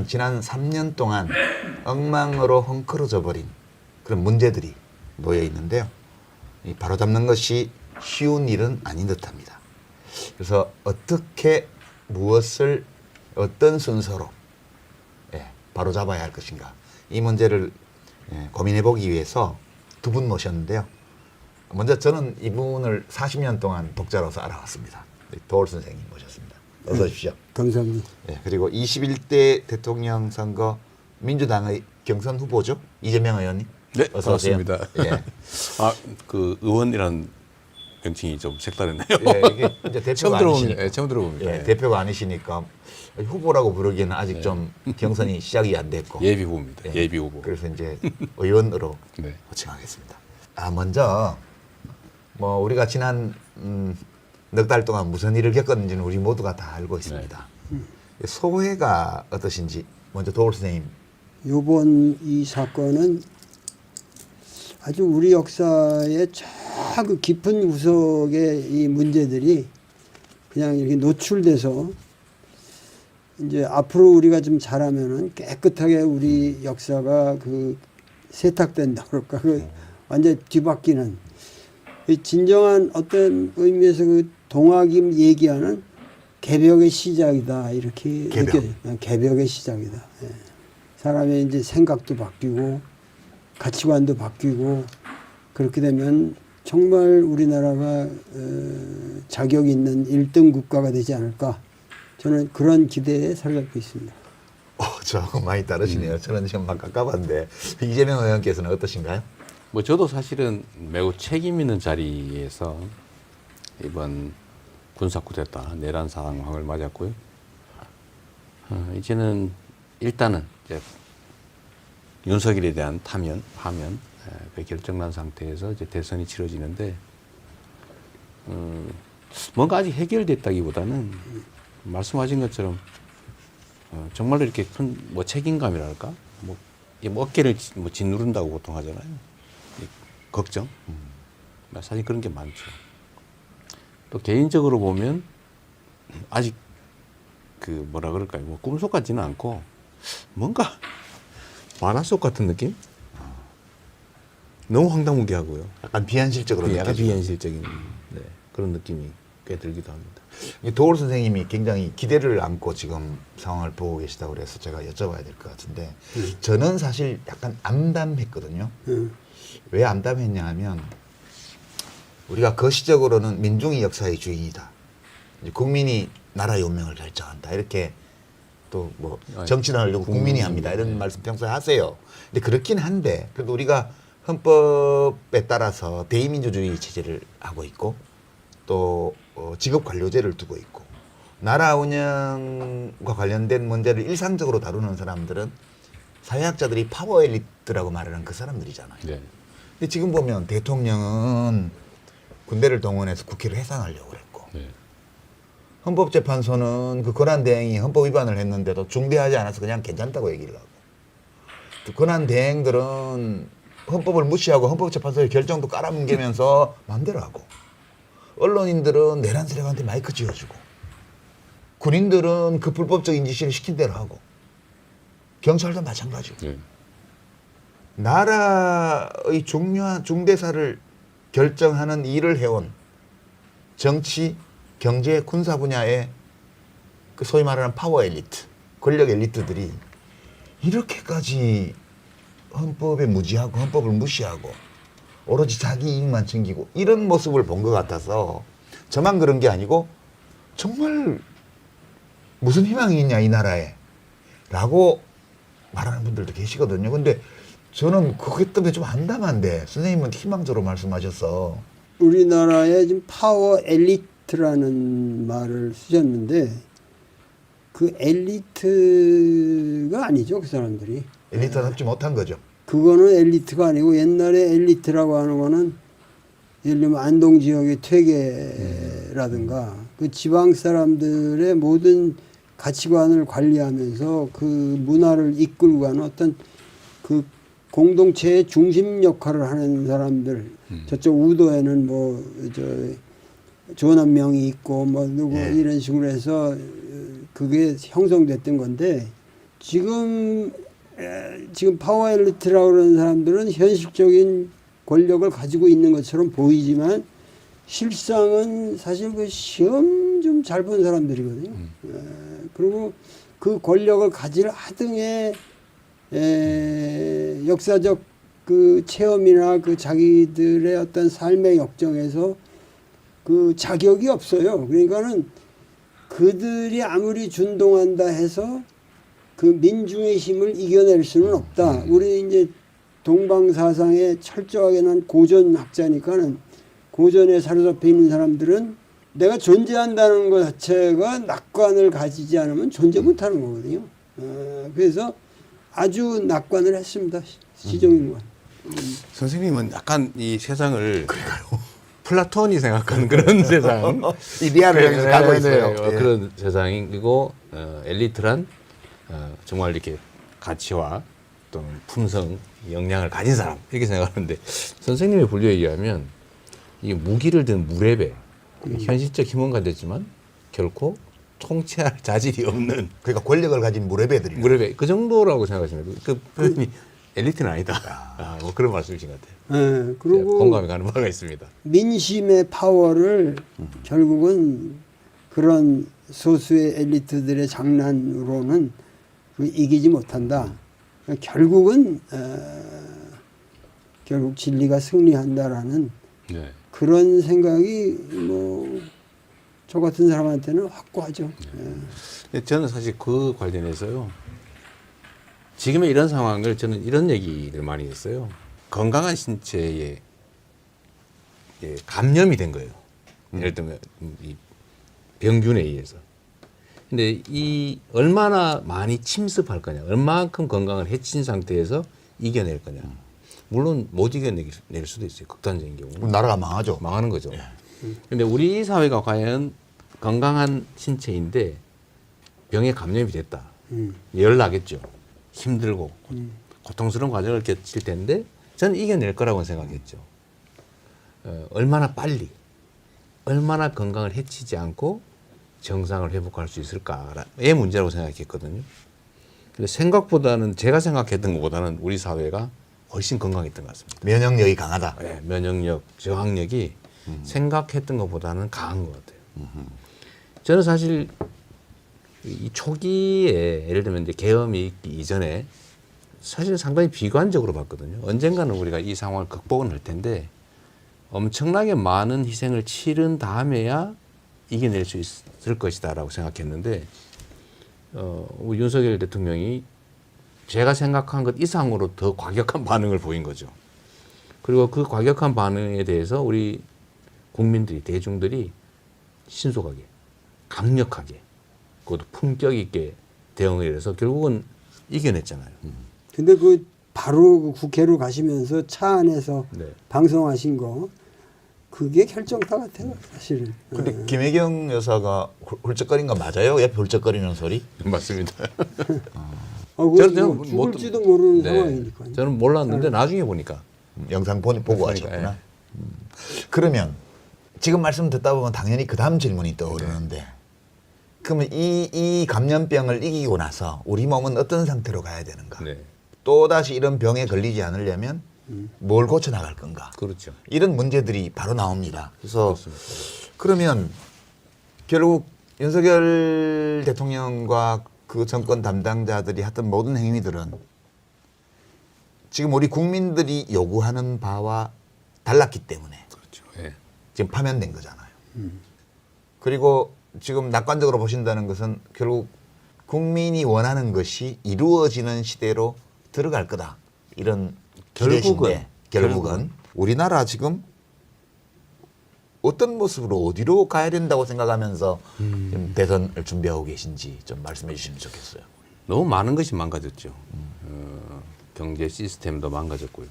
지난 3년 동안 엉망으로 헝클어져 버린 그런 문제들이 놓여 있는데요. 이 바로잡는 것이 쉬운 일은 아닌 듯합니다. 그래서 어떻게 무엇을 어떤 순서로 바로잡아야 할 것인가, 이 문제를 고민해 보기 위해서 두 분 모셨는데요. 먼저 저는 이분을 40년 동안 독자로서 알아왔습니다. 도올 선생님 모셨습니다. 어서 오십시오. 감사합니다. 그리고 21대 대통령 선거 민주당의 경선 후보죠, 이재명 의원님. 네, 어서 오세요. 반갑습니다. 예. 그 의원이라는 명칭이 좀 색다르네요. 이게 이제 대표가 처음 들어봅니다. 아니시니까. 네, 처음 들어봅니다. 예, 대표가 아니시니까 후보라고 부르기에는 아직 좀 경선이 시작이 안 됐고. 예비 후보입니다. 예비 후보. 그래서 이제 의원으로 네. 호칭하겠습니다. 먼저 뭐 우리가 지난 넉 달 동안 무슨 일을 겪었는지는 우리 모두가 다 알고 있습니다. 소회가 어떠신지 먼저 도올 선생님. 이번 이 사건은 아주 우리 역사의 저 그 깊은 구석의 이 문제들이 그냥 이렇게 노출돼서 이제 앞으로 우리가 좀 잘하면은 깨끗하게 우리 역사가 그 세탁된다 그럴까, 그 완전 뒤바뀌는 진정한 어떤 의미에서 그 동학임 얘기하는 개벽의 시작이다, 이렇게 느껴져요. 개벽의 시작이다. 예. 사람의 이제 생각도 바뀌고 가치관도 바뀌고, 그렇게 되면 정말 우리나라가 자격 있는 1등 국가가 되지 않을까, 저는 그런 기대에 살고 있습니다. 저하고 많이 다르시네요. 저는 지금 막 가까웠는데 이재명 의원께서는 어떠신가요? 뭐 저도 사실은 매우 책임 있는 자리에서 이번 군사 쿠데타 내란 상황을 맞았고요. 이제는 일단은 이제 윤석열에 대한 파면 그 결정난 상태에서 이제 대선이 치러지는데 뭔가 아직 해결됐다기보다는 말씀하신 것처럼 정말로 이렇게 큰 뭐 책임감이랄까, 뭐 어깨를 뭐 짓누른다고 보통 하잖아요. 걱정. 사실 그런 게 많죠. 또 개인적으로 보면 아직 그 뭐라 그럴까요? 뭐 꿈속 같지는 않고 뭔가 만화 속 같은 느낌? 너무 황당무계하고요. 약간 비현실적으로 약간 느껴지고. 비현실적인 그런 느낌이 꽤 들기도 합니다. 도올 선생님이 굉장히 기대를 안고 지금 상황을 보고 계시다고 그래서 제가 여쭤봐야 될 것 같은데, 저는 사실 약간 암담했거든요. 왜 암담했냐 하면 우리가 거시적으로는 민중이 역사의 주인이다, 이제 국민이 나라의 운명을 결정한다, 이렇게 또 뭐 정치를 하려고 국민이 합니다, 이런 말씀 평소에 하세요. 근데 그렇긴 한데, 그래도 우리가 헌법에 따라서 대의민주주의 체제를 하고 있고, 또 직업 관료제를 두고 있고, 나라 운영과 관련된 문제를 일상적으로 다루는 사람들은 사회학자들이 파워 엘리트라고 말하는 그 사람들이잖아요. 네. 근데 지금 보면 대통령은 군대를 동원해서 국회를 해산하려고 그랬고, 헌법재판소는 그 권한대행이 헌법 위반을 했는데도 중대하지 않아서 그냥 괜찮다고 얘기를 하고, 또 권한대행들은 헌법을 무시하고 헌법재판소의 결정도 깔아뭉개면서 마음대로 하고, 언론인들은 내란 세력한테 마이크 쥐어주고, 군인들은 그 불법적인 지시를 시킨 대로 하고, 경찰도 마찬가지고. 나라의 중요한 중대사를 결정하는 일을 해온 정치, 경제, 군사 분야의 그 소위 말하는 파워 엘리트, 권력 엘리트들이 이렇게까지 헌법에 무지하고 헌법을 무시하고 오로지 자기 이익만 챙기고 이런 모습을 본 것 같아서, 저만 그런 게 아니고 정말 무슨 희망이 있냐 이 나라에 라고 말하는 분들도 계시거든요. 근데 저는 그것 때문에 좀 암담한데, 선생님은 희망적으로 말씀하셔서. 우리나라에 지금 파워 엘리트라는 말을 쓰셨는데, 그 엘리트가 아니죠, 그 사람들이. 엘리트답지 못한 거죠. 그거는 엘리트가 아니고, 옛날에 엘리트라고 하는 거는 예를 들면 안동 지역의 퇴계라든가 그 지방 사람들의 모든 가치관을 관리하면서 그 문화를 이끌고 가는 어떤 그 공동체의 중심 역할을 하는 사람들. 저쪽 우도에는 뭐 조남명이 있고 뭐 누구 이런 식으로 해서 그게 형성됐던 건데, 지금 파워 엘리트라고 그러는 사람들은 현실적인 권력을 가지고 있는 것처럼 보이지만 실상은 사실 그 시험 좀 잘 본 사람들이거든요. 그리고 그 권력을 가질 하등의 역사적 그 체험이나 그 자기들의 어떤 삶의 역정에서 그 자격이 없어요. 그러니까는 그들이 아무리 준동한다 해서 그 민중의 힘을 이겨낼 수는 없다. 우리 이제 동방사상에 철저하게 난 고전학자니까는 고전에 사로잡혀 있는 사람들은 내가 존재한다는 것 자체가 낙관을 가지지 않으면 존재 못하는 거거든요. 그래서 아주 낙관을 했습니다. 시종일관. 선생님은 약간 이 세상을 플라톤이 생각하는 그런 세상, 이데아를 향해서 가고 있어요. 예. 그런 세상이고 엘리트란 정말 이렇게 가치와 또는 품성, 역량을 가진 사람 이렇게 생각하는데 선생님의 분류에 의하면 이 무기를 든 무례배, 현실적 힘은 가졌지만 결코 통치할 자질이 없는 그러니까 권력을 가진 무례배들이. 무례배 그 정도라고 생각하시면 그 표현이 엘리트는 아니다. 뭐 그런 말씀이신 것 같아요. 네, 그리고 공감이 가는 바가 있습니다. 민심의 파워를 결국은 그런 소수의 엘리트들의 장난으로는 이기지 못한다. 결국은 결국 진리가 승리한다라는 네. 그런 생각이 뭐 저 같은 사람한테는 확고하죠. 근데 저는 사실 그 관련해서요. 지금의 이런 상황을 저는 이런 얘기를 많이 했어요. 건강한 신체에 감염이 된 거예요. 예를 들면 이 병균에 의해서. 근데 이 얼마나 많이 침습할 거냐, 얼마만큼 건강을 해친 상태에서 이겨낼 거냐. 물론 못 이겨낼 수도 있어요. 극단적인 경우는. 그럼 나라가 망하죠. 망하는 거죠. 근데 우리 사회가 과연 건강한 신체인데 병에 감염이 됐다. 열 나겠죠. 힘들고 고통스러운 과정을 겪을 텐데 저는 이겨낼 거라고 생각했죠. 얼마나 빨리, 얼마나 건강을 해치지 않고 정상을 회복할 수 있을까의 문제라고 생각했거든요. 근데 생각보다는 제가 생각했던 것보다는 우리 사회가 훨씬 건강했던 것 같습니다. 면역력이 강하다. 네, 면역력, 저항력이 생각했던 것보다는 강한 것 같아요. 저는 사실 이 초기에 예를 들면 이제 계엄이 있기 이전에 사실 상당히 비관적으로 봤거든요. 언젠가는 우리가 이 상황을 극복은 할 텐데 엄청나게 많은 희생을 치른 다음에야 이겨낼 수 있을 것이다라고 생각했는데 우리 윤석열 대통령이 제가 생각한 것 이상으로 더 과격한 반응을 보인 거죠. 그리고 그 과격한 반응에 대해서 우리 국민들이, 대중들이 신속하게, 강력하게, 그것도 품격 있게 대응을 해서 결국은 이겨냈잖아요. 근데 그 바로 그 국회로 가시면서 차 안에서 네. 방송하신 거 그게 결정타 같아요, 사실은. 근데 김혜경 여사가 훌쩍거린 거 맞아요? 옆에 훌쩍거리는 소리? 맞습니다. 저는 죽을지도 모르는 상황이니까. 저는 몰랐는데 나중에 보니까 영상 보고 그러니까, 하셨구나. 그러면 지금 말씀 듣다 보면 당연히 그 다음 질문이 떠오르는데 그러면 이 감염병을 이기고 나서 우리 몸은 어떤 상태로 가야 되는가? 네. 또다시 이런 병에 걸리지 않으려면 뭘 고쳐 나갈 건가? 그렇죠. 이런 문제들이 바로 나옵니다. 그래서 그렇습니다. 그러면 결국 윤석열 대통령과 그 정권 담당자들이 했던 모든 행위들은 지금 우리 국민들이 요구하는 바와 달랐기 때문에 그렇죠. 예. 지금 파면된 거잖아요. 그리고 지금 낙관적으로 보신다는 것은 결국 국민이 원하는 것이 이루어지는 시대로 들어갈 거다. 이런 기대신데 결국은 우리나라 지금 어떤 모습으로 어디로 가야 된다고 생각하면서 지금 대선을 준비하고 계신지 좀 말씀해 주시면 좋겠어요. 너무 많은 것이 망가졌죠. 경제 시스템도 망가졌고요.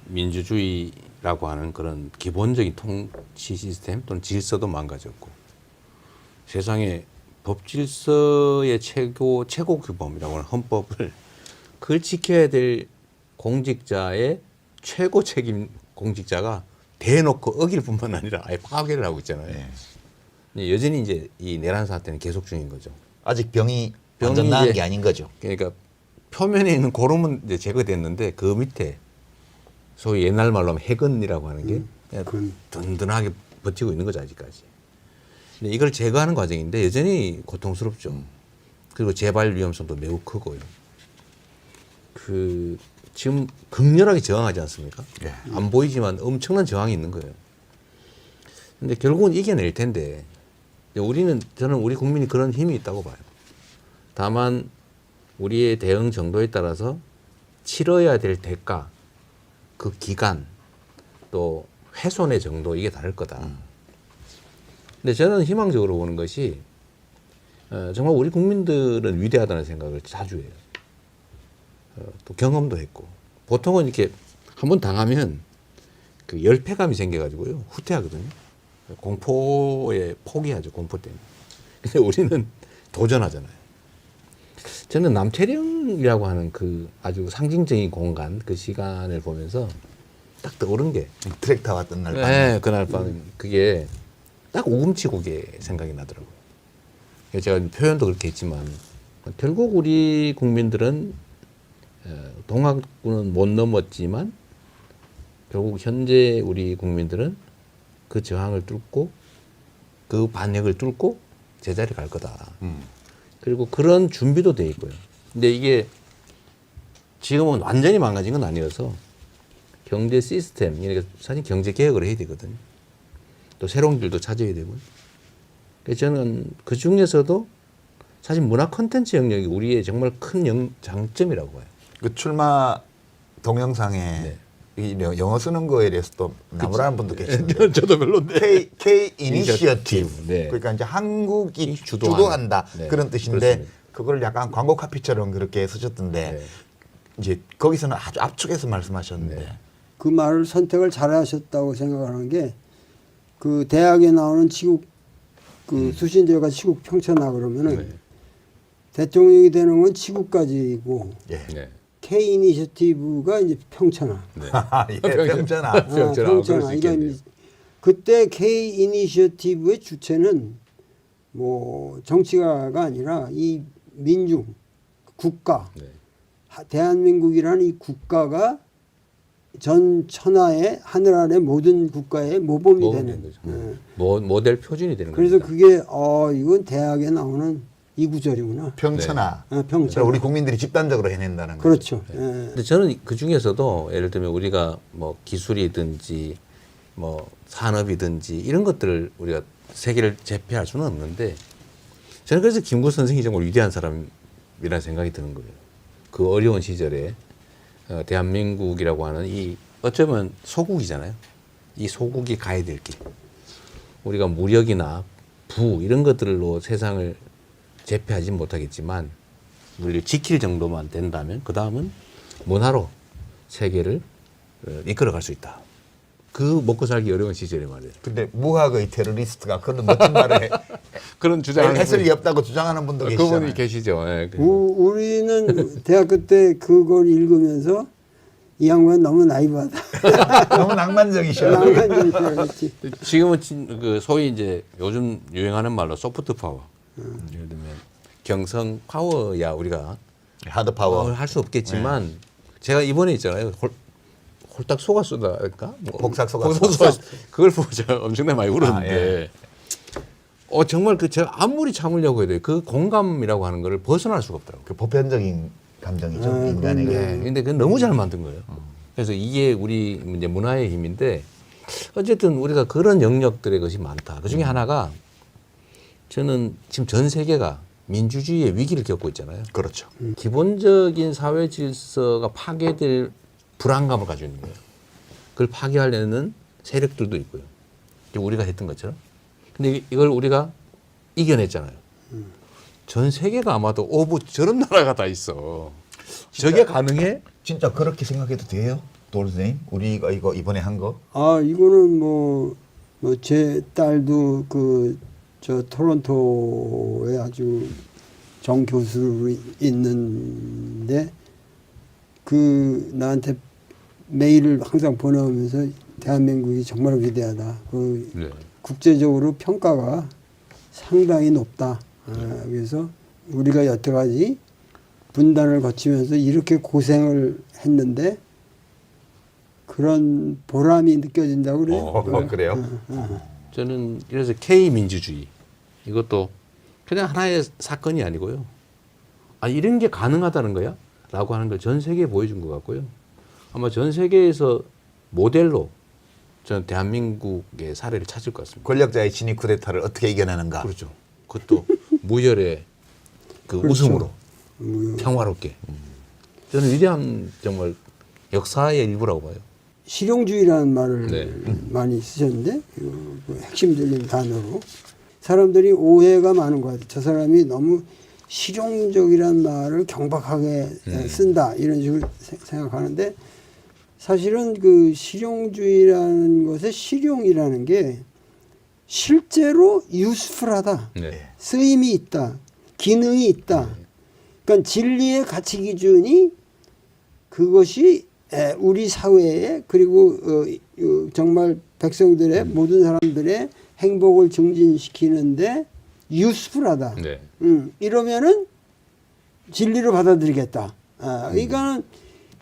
민주주의라고 하는 그런 기본적인 통치 시스템 또는 질서도 망가졌고 세상에 법 질서의 최고 규범이라고 하는 헌법을 그걸 지켜야 될 공직자의 최고 책임 공직자가 대놓고 어길 뿐만 아니라 아예 파괴를 하고 있잖아요. 여전히 이제 이 내란 사태는 계속 중인 거죠. 아직 병이 완전 병이 나은 이제 게 아닌 거죠. 그러니까 표면에 있는 고름은 이제 제거됐는데 그 밑에 소위 옛날 말로 하면 해근이라고 하는 게 그냥 든든하게 버티고 있는 거죠 아직까지. 근데 이걸 제거하는 과정인데 여전히 고통스럽죠. 그리고 재발 위험성도 매우 크고요. 그 지금 극렬하게 저항하지 않습니까? 예. 안 보이지만 엄청난 저항이 있는 거예요. 근데 결국은 이겨낼 텐데 저는 우리 국민이 그런 힘이 있다고 봐요. 다만 우리의 대응 정도에 따라서 치러야 될 대가, 그 기간, 또 훼손의 정도 이게 다를 거다. 근데 저는 희망적으로 보는 것이 정말 우리 국민들은 위대하다는 생각을 자주 해요. 또 경험도 했고 보통은 이렇게 한번 당하면 그 열패감이 생겨가지고요 후퇴하거든요. 공포에 포기하죠. 공포 때문에. 근데 우리는 도전하잖아요. 저는 남태령이라고 하는 그 아주 상징적인 공간, 그 시간을 보면서 딱 떠오른 게 트랙터 왔던 날 밤. 네, 그날 밤 그게 딱 우금치고개 생각이 나더라고요. 제가 표현도 그렇게 했지만 결국 우리 국민들은 동학군은 못 넘었지만 결국 현재 우리 국민들은 그 저항을 뚫고 그 반역을 뚫고 제자리에 갈 거다. 그리고 그런 준비도 돼 있고요. 근데 이게 지금은 완전히 망가진 건 아니어서 경제 시스템, 그러니까 사실 경제 개혁을 해야 되거든요. 또 새로운 길도 찾아야 되고요. 그래서 저는 그 중에서도 사실 문화 콘텐츠 영역이 우리의 정말 큰 장점이라고 봐요. 그 출마 동영상에 이 영어 쓰는 거에 대해서 또 나무라는 분도 계시는데 저도 별로인데. K 이니시어티브 네. 그러니까 이제 한국이 주도하는. 주도한다 네. 그런 뜻인데 그렇습니다. 그걸 약간 광고 카피처럼 그렇게 쓰셨던데 네. 이제 거기서는 아주 압축해서 말씀하셨는데 그 말을 선택을 잘하셨다고 생각하는 게 그 대학에 나오는 치국 그 수신제가 치국 평천하 그러면은 네. 대통령이 되는 건 치국까지고 예. 네. K 이니셔티브가 이제 평천하. 예, 병전아. 평천하. 그럴 수 평천하. 있겠네요. 그때 K 이니셔티브의 주체는 뭐 정치가가 아니라 이 민중 국가 네. 대한민국이라는 이 국가가 전 천하의 하늘 아래 모든 국가의 모범이 되는 거죠. 예. 모델 표준이 되는 그래서 겁니다. 그게 이건 대학에 나오는 이 구절이구나. 평천하. 평천하. 그래서 우리 국민들이 집단적으로 해낸다는 거죠. 그렇죠. 예. 근데 저는 그 중에서도 예를 들면 우리가 뭐 기술이든지 뭐 산업이든지 이런 것들을 우리가 세계를 제패할 수는 없는데 저는 그래서 김구 선생이 정말 위대한 사람이라는 생각이 드는 거예요. 그 어려운 시절에 대한민국이라고 하는 이 어쩌면 소국이잖아요. 이 소국이 가야 될 길. 우리가 무력이나 부 이런 것들로 세상을 제패하지 못하겠지만 우리를 지킬 정도만 된다면 그 다음은 문화로 세계를 이끌어갈 수 있다. 그 먹고 살기 어려운 시절에 말이에요. 근데 무학의 테러리스트가 그런 멋진 말을 그런 주장을 했을 리 없다고 주장하는 분도 계시잖아요. 그분이 계시죠. 예. 우리는 대학교 때 그걸 읽으면서 이 양반 너무 나이브하다. 너무 낭만적이셔. 낭만적이지. 지금은 그 소위 이제 요즘 유행하는 말로 소프트 파워. 예를 들면 경성 파워야 우리가 하드 파워. 할 수 없겠지만 제가 이번에 있잖아요. 홀딱 속았수다니까 복삭 속았수. 그걸 보고 제가 엄청나게 많이 울었는데 정말 제가 아무리 참으려고 해도 그 공감이라고 하는 거를 벗어날 수가 없더라고요. 그 보편적인 감정이죠. 인간에게. 근데 그건 너무 잘 만든 거예요. 그래서 이게 우리 이제 문화의 힘인데 어쨌든 우리가 그런 영역들의 것이 많다. 그 중에 하나가 저는 지금 전 세계가 민주주의의 위기를 겪고 있잖아요. 그렇죠. 기본적인 사회 질서가 파괴될 불안감을 가지고 있는 거예요. 그걸 파괴하려는 세력들도 있고요. 우리가 했던 것처럼. 근데 이걸 우리가 이겨냈잖아요. 전 세계가 아마도 저런 나라가 다 있어. 저게 가능해? 진짜 그렇게 생각해도 돼요? 도르세임? 우리가 이거 이번에 한 거? 이거는 뭐 제 딸도 저 토론토에 아주 정 교수로 있는데 나한테 메일을 항상 보내오면서 대한민국이 정말 위대하다. 네. 국제적으로 평가가 상당히 높다. 그래서 우리가 여태까지 분단을 거치면서 이렇게 고생을 했는데 그런 보람이 느껴진다고 그래요. 그래요? 저는 이래서 K 민주주의 이것도 그냥 하나의 사건이 아니고요. 아 이런 게 가능하다는 거야? 라고 하는 걸 전 세계에 보여준 것 같고요. 아마 전 세계에서 모델로 저는 대한민국의 사례를 찾을 것 같습니다. 권력자의 진위 쿠데타를 어떻게 이겨내는가. 그렇죠. 그것도 무혈의 그 그렇죠. 웃음으로 평화롭게. 저는 위대한 정말 역사의 일부라고 봐요. 실용주의라는 말을 네. 많이 쓰셨는데 그 핵심적인 단어로 사람들이 오해가 많은 것 같아요. 저 사람이 너무 실용적이라는 말을 경박하게 쓴다 이런 식으로 생각하는데 사실은 그 실용주의라는 것의 실용이라는 게 실제로 유스풀하다, 네. 쓰임이 있다, 기능이 있다. 그러니까 진리의 가치 기준이 그것이 우리 사회에 그리고 정말 백성들의 모든 사람들의 행복을 증진시키는데 유스풀하다. 네. 이러면은 진리로 받아들이겠다. 그러니까는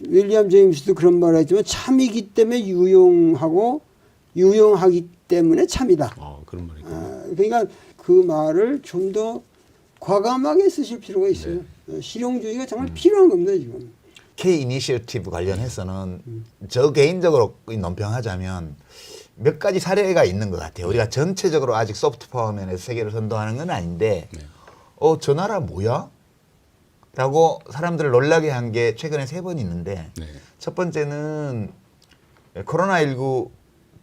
윌리엄 제임스도 그런 말을 했지만 참이기 때문에 유용하고 유용하기 때문에 참이다. 그런 말이. 그러니까 그 말을 좀 더 과감하게 쓰실 필요가 있어요. 실용주의가 정말 필요한 겁니다 지금. K 이니셔티브 관련해서는 저 개인적으로 논평하자면 몇 가지 사례가 있는 것 같아요. 우리가 전체적으로 아직 소프트 파워 면에서 세계를 선도하는 건 아닌데 저 나라 뭐야? 라고 사람들을 놀라게 한 게 최근에 3번 있는데 네. 첫 번째는 코로나19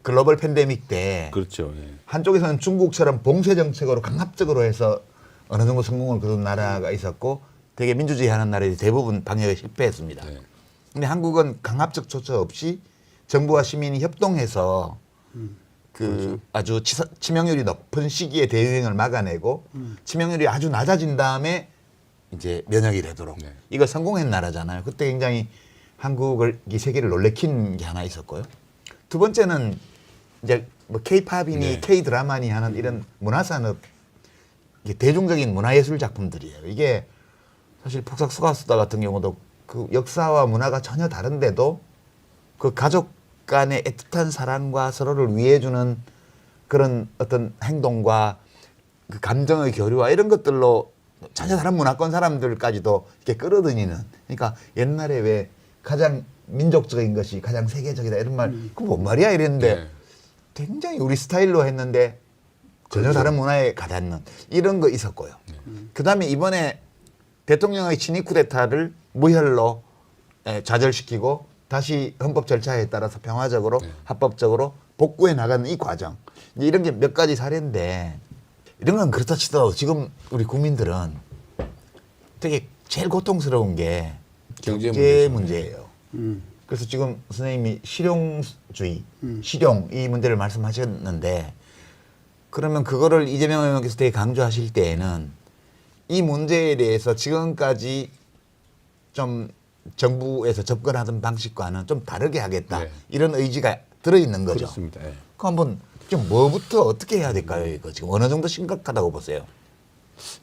글로벌 팬데믹 때 그렇죠. 네. 한쪽에서는 중국처럼 봉쇄 정책으로 강압적으로 해서 어느 정도 성공을 거둔 나라가 있었고 되게 민주주의 하는 나라들이 대부분 방역에 실패했습니다. 네. 근데 한국은 강압적 조처 없이 정부와 시민이 협동해서 그 아주 치명률이 높은 시기에 대유행을 막아내고 치명률이 아주 낮아진 다음에 이제 면역이 되도록 네. 이거 성공한 나라잖아요. 그때 굉장히 한국을 이 세계를 놀래킨 게 하나 있었고요. 두 번째는 이제 뭐 K-팝이니 네. K-드라마니 하는 이런 문화산업 이게 대중적인 문화예술 작품들이에요. 이게 사실 폭삭 소가수다 같은 경우도 그 역사와 문화가 전혀 다른데도 그 가족 간의 애틋한 사랑과 서로를 위해주는 그런 어떤 행동과 그 감정의 교류와 이런 것들로 전혀 다른 문화권 사람들까지도 이렇게 끌어들이는. 그러니까 옛날에 왜 가장 민족적인 것이 가장 세계적이다 이런 말, 그 뭔 말이야 이랬는데 네. 굉장히 우리 스타일로 했는데 전혀 그렇죠. 다른 문화에 가닿는 이런 거 있었고요. 그다음에 이번에 대통령의 친위 쿠데타를 무혈로 좌절시키고 다시 헌법 절차에 따라서 평화적으로 합법적으로 복구해 나가는 이 과정. 이제 이런 게 몇 가지 사례인데 이런 건 그렇다 치더라도 지금 우리 국민들은 되게 제일 고통스러운 게 경제 문제예요. 그래서 지금 선생님이 실용주의, 실용 이 문제를 말씀하셨는데 그러면 그거를 이재명 의원께서 되게 강조하실 때에는 이 문제에 대해서 지금까지 좀 정부에서 접근하던 방식과는 좀 다르게 하겠다. 네. 이런 의지가 들어있는 거죠. 그렇습니다. 예. 그 한번 좀 뭐부터 어떻게 해야 될까요? 이거 지금 어느 정도 심각하다고 보세요?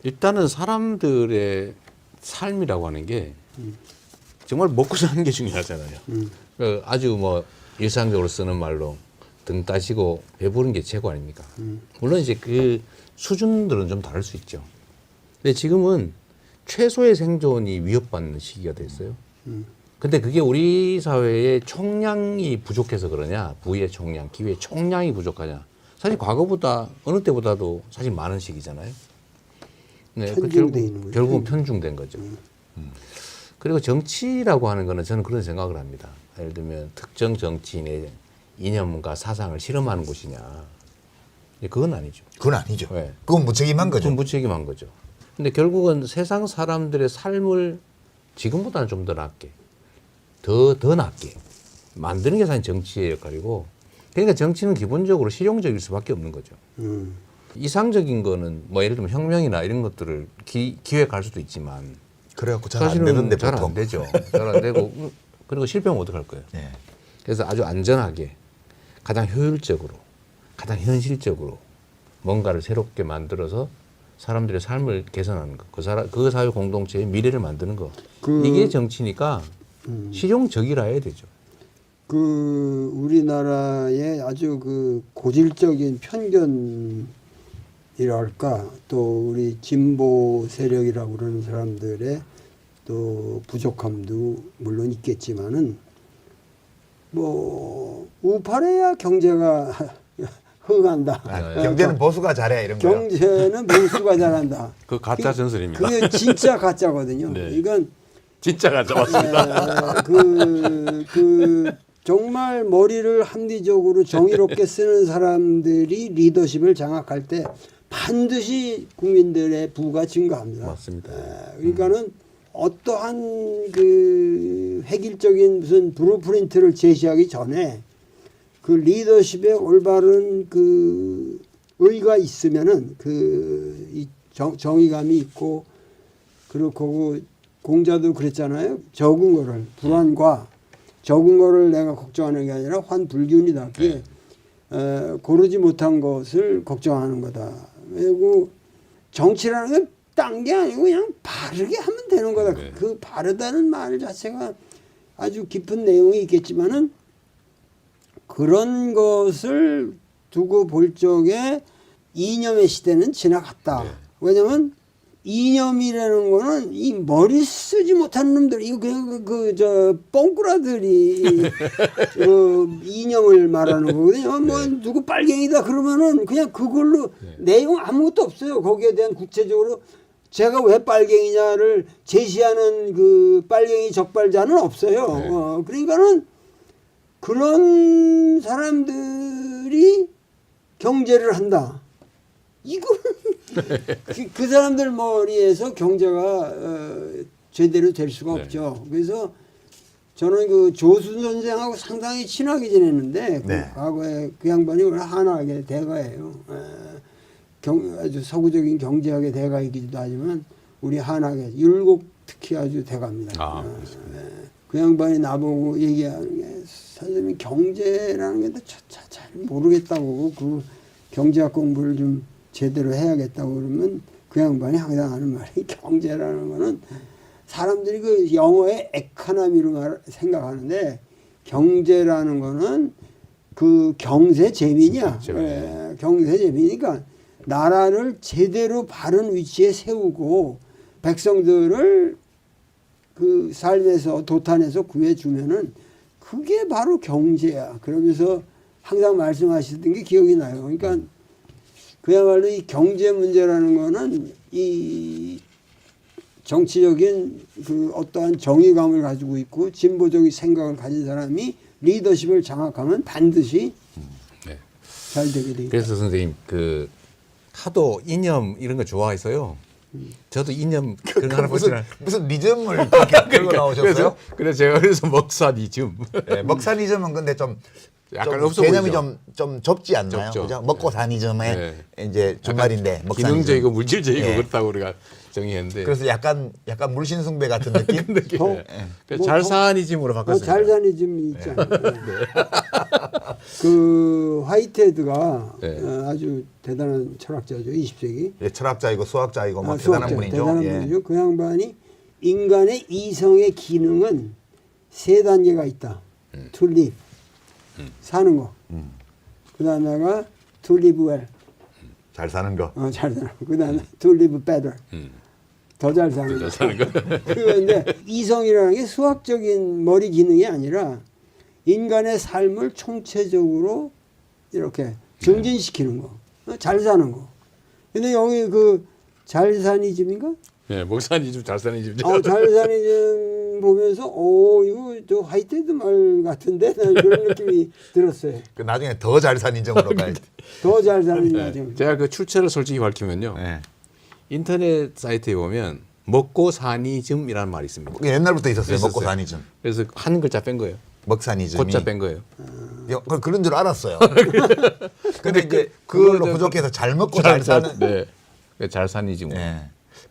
일단은 사람들의 삶이라고 하는 게 정말 먹고 사는 게 중요하잖아요. 그 아주 뭐 일상적으로 쓰는 말로 등 따시고 배부른 게 최고 아닙니까? 물론 이제 그 수준들은 좀 다를 수 있죠. 근데 지금은 최소의 생존이 위협받는 시기가 됐어요. 근데 그게 우리 사회의 총량이 부족해서 그러냐, 부의 총량, 기회의 총량이 부족하냐. 사실 과거보다 어느 때보다도 사실 많은 시기잖아요. 네, 편중돼 있는 거죠. 결국은 편중된 거죠. 그리고 정치라고 하는 거는 저는 그런 생각을 합니다. 예를 들면 특정 정치인의 이념과 사상을 실험하는 곳이냐. 그건 아니죠. 그건 아니죠. 네. 그건 무책임한 거죠. 좀 무책임한 거죠. 근데 결국은 세상 사람들의 삶을 지금보다는 좀 더 낫게, 더 낫게 만드는 게 사실 정치의 역할이고, 그러니까 정치는 기본적으로 실용적일 수밖에 없는 거죠. 이상적인 거는 뭐 예를 들면 혁명이나 이런 것들을 기획할 수도 있지만 그래갖고 잘 안 사실은 되는데 잘 보통. 안 되죠. 잘 안 되고 그리고 실패하면 어떡할 거예요. 네. 그래서 아주 안전하게 가장 효율적으로 가장 현실적으로 뭔가를 새롭게 만들어서 사람들의 삶을 개선하는 거, 그 사회 공동체의 미래를 만드는 거. 그- 이게 정치니까 실용적이라 해야 되죠. 그 우리나라의 아주 그 고질적인 편견이랄까 또 우리 진보 세력이라고 그러는 사람들의 또 부족함도 물론 있겠지만은 뭐 우파래야 경제가 흥한다. 경제는 보수가 잘해 이런 거요. 경제는 보수가 잘한다. 그 가짜 전설입니다. 그게 진짜 가짜거든요. 네. 이건 진짜 가짜 맞습니다. 그 정말 머리를 합리적으로 정의롭게 쓰는 사람들이 리더십을 장악할 때 반드시 국민들의 부가 증가합니다. 맞습니다. 그러니까는 어떠한 그 획일적인 무슨 블루프린트를 제시하기 전에 그 리더십에 올바른 그 의가 있으면은 이 정의감이 있고 그렇고 공자도 그랬잖아요. 적은 거를 불안과 적은 거를 내가 걱정하는 게 아니라 환불균이다. 그게 고르지 못한 것을 걱정하는 거다. 그리고 정치라는 건 딴 게 아니고 그냥 바르게 하면 되는 거다. 네. 그 바르다는 말 자체가 아주 깊은 내용이 있겠지만은 그런 것을 두고 볼 적에 이념의 시대는 지나갔다. 네. 왜냐면 이념이라는 거는 이 머리 쓰지 못하는 놈들, 이거 그냥 저 뻥꾸라들이 이념을 말하는 거거든요. 뭐 누구 빨갱이다 그러면은 그냥 그걸로 내용 아무것도 없어요. 거기에 대한 구체적으로 제가 왜 빨갱이냐를 제시하는 그 빨갱이 적발자는 없어요. 그러니까는 그런 사람들이 경제를 한다. 이걸 그 사람들 머리에서 경제가 제대로 될 수가 없죠. 그래서 저는 그 조순 선생하고 상당히 친하게 지냈는데 네. 그 과거에 그 양반이 원래 한화학의 대가예요. 아주 서구적인 경제학의 대가이기도 하지만 우리 한학의 율곡 특히 아주 대가입니다. 그 양반이 나보고 얘기하는 게 선생님 경제라는 게 잘 모르겠다고 그 경제학 공부를 좀 제대로 해야겠다고 그러면 그 양반이 항상 하는 말이 경제라는 거는 사람들이 그 영어의 에코노미로 생각하는데 경제라는 거는 그 경세 재민이야. 경세 재민이니까 나라를 제대로 바른 위치에 세우고 백성들을 그 삶에서 도탄에서 구해주면은 그게 바로 경제야. 그러면서 항상 말씀하시던 게 기억이 나요. 그러니까 그야말로 이 경제 문제라는 거는 이 정치적인 그 어떠한 정의감을 가지고 있고 진보적인 생각을 가진 사람이 리더십을 장악하면 반드시 잘 되게 되죠. 그래서 선생님 그 하도 이념 이런 거 좋아해서요. 저도 이념 그런 거 하나 보시나 무슨 리즘을 들고 나오셨어요? 그래서 제가 그래서 먹사니즘. 네, 먹사니즘은 근데 좀 약간 좀 없어 개념이 보이죠? 좀 좁지 않나요? 좁죠. 그죠? 먹고 사니즘의 이제 준말인데 먹사니즘. 기능적이고 물질적이고 네. 그렇다고 우리가 정의했는데. 그래서 약간 물신숭배 같은 느낌? 그래서 잘사니즘으로 바꿨습니다. 잘사니즘이 있잖아요. 그 화이트헤드가 아주 대단한 철학자죠. 20세기. 예, 철학자이고 수학자이고 뭐 대단한 분이죠. 대단한 예. 분이죠. 그 양반이 인간의 이성의 기능은 세 단계가 있다. To live, 사는 거. 그 다음에가 to live well, 잘 사는 거. 잘 사는 거. 그 다음에 to live better, 더 잘 사는 거. 그런데 이성이라는 게 수학적인 머리 기능이 아니라 인간의 삶을 총체적으로 이렇게 증진시키는 거, 잘 사는 거. 근데 여기 그 잘사니즘인가? 네, 먹사니즘, 잘사니즘. 잘사니즘 보면서 이거 저 화이트헤드 말 같은데 나는 그런 느낌이 들었어요. 그 나중에 더 잘 사니즘으로 가야 돼. 더 잘 사는 나중. 제가 그 출처를 솔직히 밝히면요. 네. 인터넷 사이트에 보면 먹고 사니즘이라는 말이 있습니다. 옛날부터 있었어요. 있었어요. 먹고 사니즘. 그래서 한 글자 뺀 거예요. 먹사니즘이. 고자 뺀 거예요. 그런 줄 알았어요. 근데 이제 그걸로 부족해서 잘 먹고 잘 사는. 네. 잘사니즘. 예.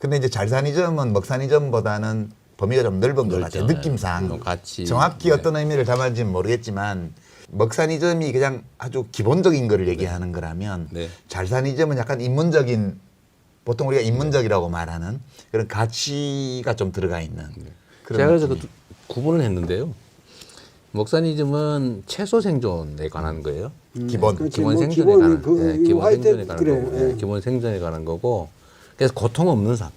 근데 이제 잘사니즘은 먹사니즘보다는 범위가 좀 넓은 것 같아요. 느낌상. 같이. 정확히 어떤 의미를 담았는지는 모르겠지만 먹사니즘이 그냥 아주 기본적인 거를 얘기하는 거라면 네. 잘사니즘은 약간 인문적인 보통 우리가 인문적이라고 말하는 그런 가치가 좀 들어가 있는 그런 제가 그래서 느낌이. 구분을 했는데요. 목사니즘은 채소 생존에 관한 거예요. 기본. 그렇지. 기본 뭐 생존에 기본이 관한, 그 예, 기본 화이트 생존에 관한 그래. 거고, 예. 예, 기본 생존에 관한 거고, 그래서 고통 없는 삶,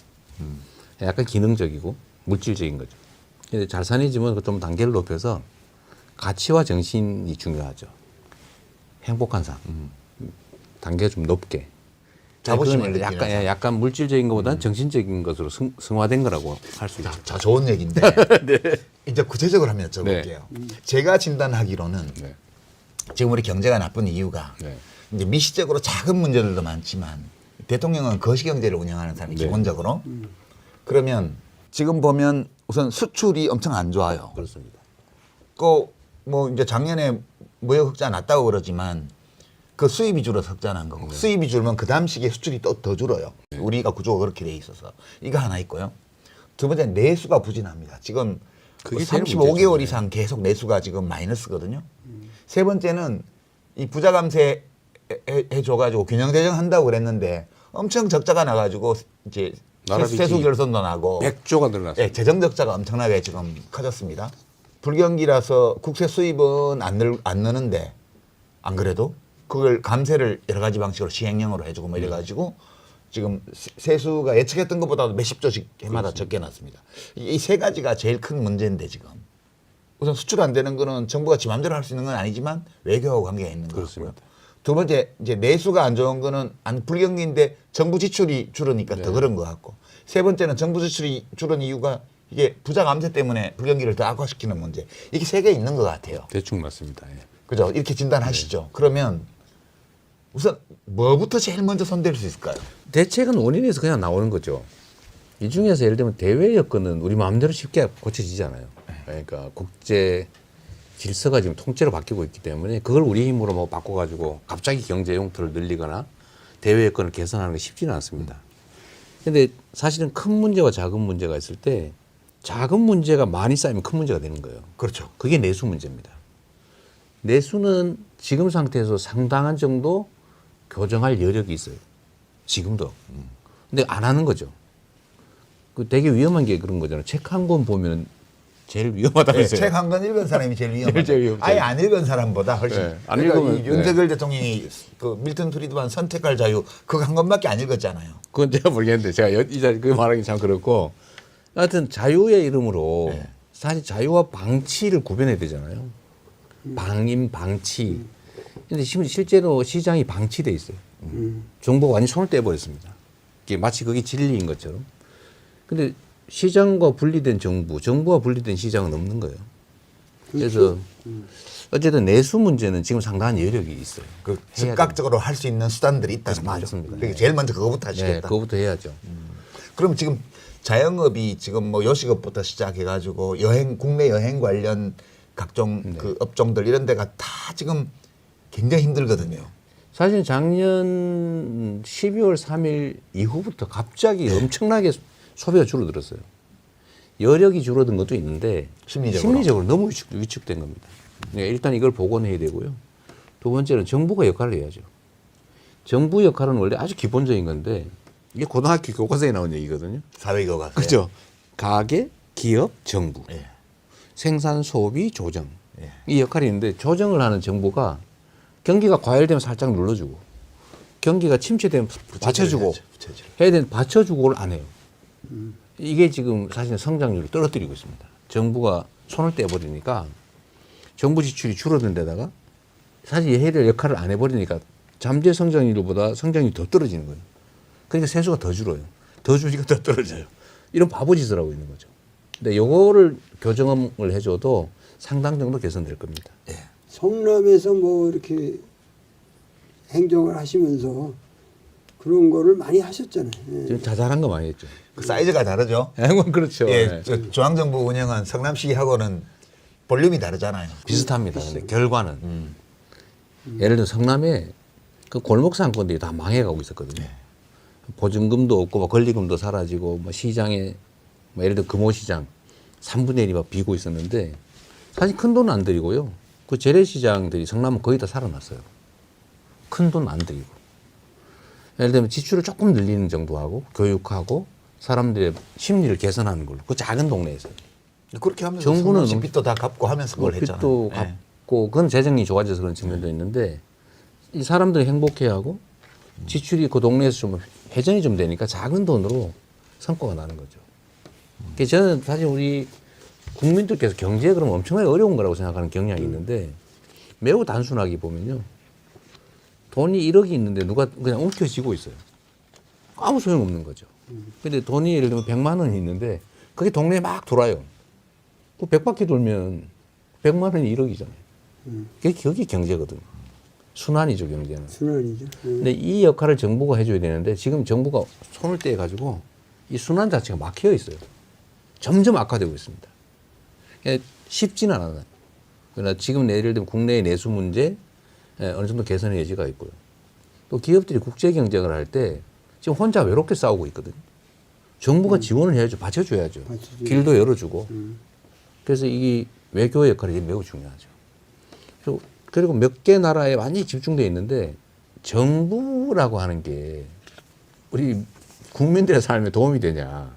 약간 기능적이고 물질적인 거죠. 근데 잘사니즘은 좀 단계를 높여서 가치와 정신이 중요하죠. 행복한 삶, 단계가 좀 높게. 자부심을 그건 느끼는 약간 삶. 약간 물질적인 것보다는 정신적인 것으로 승화된 거라고 할 수 있죠. 자, 좋은 얘기인데 이제 구체적으로 한번 여쭤볼게요. 제가 진단하기로는 네. 지금 우리 경제가 나쁜 이유가 네. 이제 미시적으로 작은 문제들도 많지만 대통령은 거시경제를 운영하는 사람이 네. 기본적으로 그러면 지금 보면 우선 수출이 엄청 안 좋아요. 그렇습니다. 뭐 이제 작년에 무역 흑자 났다고 그러지만 그 수입이 줄어서 흑자 난 거고 수입이 줄면 그 다음 시기에 수출이 또 더 줄어요. 우리가 구조가 그렇게 돼 있어서 이거 하나 있고요. 두 번째 내수가 부진합니다. 지금 그게 제일 35개월 문제죠. 이상 계속 내수가 지금 마이너스거든요. 세 번째는 이 부자 감세 해줘가지고 균형 조정한다고 그랬는데 엄청 적자가 나가지고 이제 나라 세수 빚이 결손도 나고 100조가 늘어났어요. 예, 재정 적자가 엄청나게 지금 커졌습니다. 불경기라서 국세 수입은 안 느는데 안 그래도 그걸 감세를 여러 가지 방식으로 시행령으로 해주고 뭐 이래가지고 지금 세수가 예측했던 것보다도 몇십 조씩 해마다 적게 났습니다. 이 세 가지가 제일 큰 문제인데 지금 우선 수출 안 되는 거는 정부가 지 맘대로 할 수 있는 건 아니지만 외교하고 관계가 있는 것 그렇습니다. 같고요. 두 번째 이제 내수가 안 좋은 거는 불경기인데 정부 지출이 줄으니까 더 그런 것 같고 세 번째는 정부 지출이 줄은 이유가 이게 부자 감세 때문에 불경기를 더 악화시키는 문제 이게 세 개 있는 것 같아요. 대충 맞습니다. 예. 그죠? 이렇게 진단하시죠. 그러면 우선 뭐부터 제일 먼저 손댈 수 있을까요? 대책은 원인에서 그냥 나오는 거죠. 이 중에서 예를 들면 대외 여건은 우리 마음대로 쉽게 고쳐지잖아요. 그러니까 국제 질서가 지금 통째로 바뀌고 있기 때문에 그걸 우리 힘으로 뭐 바꿔가지고 갑자기 경제 용토를 늘리거나 대외 여건을 개선하는 게 쉽지는 않습니다. 근데 사실은 큰 문제와 작은 문제가 있을 때 작은 문제가 많이 쌓이면 큰 문제가 되는 거예요. 그렇죠. 그게 내수 문제입니다. 내수는 지금 상태에서 상당한 정도 교정할 여력이 있어요. 지금도. 근데 안 하는 거죠. 그 되게 위험한 게 그런 거잖아요. 책 한 권 보면 제일 위험하다면서요. 책 한 권 읽은 사람이 제일 제일 위험하죠. 위험하죠. 아예 안 읽은 사람보다 훨씬. 네, 안 그러니까 읽으면, 이 윤석열 대통령이 그 밀턴 프리드만 선택할 자유 그거 한 권밖에 안 읽었잖아요. 그건 제가 모르겠는데 제가 이 자리 그 말하기 참 그렇고 하여튼 자유의 이름으로 네. 사실 자유와 방치를 구별해야 되잖아요. 방임, 방치. 근데 실제로 시장이 방치돼 있어요. 정부가 완전히 손을 떼버렸습니다. 이게 마치 그게 진리인 것처럼. 근데 시장과 분리된 정부, 정부와 분리된 시장은 없는 거예요. 그래서 어쨌든 내수 문제는 지금 상당한 여력이 있어요. 그 해야 즉각적으로 할 수 있는 수단들이 있다는 거죠. 맞습니다. 그러니까 제일 먼저 그거부터 네, 하시겠다. 그거부터 해야죠. 그럼 지금 자영업이 지금 뭐 요식업부터 시작해가지고 국내 여행 관련 각종 그 업종들 이런 데가 다 지금 굉장히 힘들거든요. 사실 작년 12월 3일 이후부터 갑자기 엄청나게 소비가 줄어들었어요. 여력이 줄어든 것도 있는데 심리적으로. 너무 위축된 겁니다. 그러니까 일단 이걸 복원해야 되고요. 두 번째는 정부가 역할을 해야죠. 정부 역할은 원래 아주 기본적인 건데 이게 고등학교 교과서에 나온 얘기거든요. 사회교과서. 그렇죠. 가계, 기업, 정부. 예. 생산, 소비, 조정. 예. 이 역할이 있는데 조정을 하는 정부가 경기가 과열되면 살짝 눌러주고 경기가 침체되면 받쳐주고 부채질. 해야 되는 받쳐주고를 안 해요. 이게 지금 사실 성장률을 떨어뜨리고 있습니다. 정부가 손을 떼버리니까 정부 지출이 줄어든 데다가 사실 해야 될 역할을 안 해버리니까 잠재 성장률보다 성장률이 더 떨어지는 거예요. 그러니까 세수가 더 줄어요. 더 줄이니까 더 떨어져요. 이런 바보 짓을 하고 있는 거죠. 근데 요거를 교정을 해줘도 상당 정도 개선될 겁니다. 예. 성남에서 뭐 이렇게 행정을 하시면서 그런 거를 많이 하셨잖아요. 예. 좀 자잘한 거 많이 했죠. 그 사이즈가 다르죠. 그렇죠. 예, 네. 저 중앙정부 운영한 성남시하고는 볼륨이 다르잖아요. 비슷합니다. 근데 결과는 예를 들어 성남에 그 골목 상권들이 다 망해가고 있었거든요. 보증금도 없고 뭐 권리금도 사라지고 뭐 시장에 뭐 예를 들어 금호시장 3분의 1이 막 비고 있었는데 사실 큰 돈은 안 들이고요. 그 재래시장들이 성남은 거의 다 살아났어요. 큰 돈 안 들이고. 예를 들면 지출을 조금 늘리는 정도하고 교육하고 사람들의 심리를 개선하는 걸로 그 작은 동네에서 그렇게 하면서 정부는 정부는 빚도 다 갚고 하면서 그걸 했잖아요. 빚도 예. 갚고 그건 재정이 좋아져서 그런 측면도 있는데 이 사람들이 행복해하고 지출이 그 동네에서 좀 회전이 좀 되니까 작은 돈으로 성과가 나는 거죠. 그래서 저는 사실 우리 국민들께서 경제에 그러면 엄청나게 어려운 거라고 생각하는 경향이 있는데 매우 단순하게 보면요. 돈이 1억이 있는데 누가 그냥 움켜쥐고 있어요. 아무 소용없는 거죠. 근데 돈이 예를 들면 100만 원이 있는데 그게 동네에 막 돌아요. 그 100바퀴 돌면 100만 원이 1억이잖아요. 그게 경제거든요. 순환이죠, 경제는. 순환이죠. 근데 이 역할을 정부가 해줘야 되는데 지금 정부가 손을 떼가지고 이 순환 자체가 막혀 있어요. 점점 악화되고 있습니다. 그러니까 쉽지는 않아요. 그러나 지금 예를 들면 국내의 내수 문제 어느 정도 개선의 여지가 있고요. 또 기업들이 국제 경쟁을 할 때 지금 혼자 외롭게 싸우고 있거든요. 정부가 지원을 해야죠. 받쳐줘야죠. 받쳐줘야죠. 길도 열어주고. 그래서 이 외교 역할이 매우 중요하죠. 그리고 몇 개 나라에 많이 집중되어 있는데 정부라고 하는 게 우리 국민들의 삶에 도움이 되냐.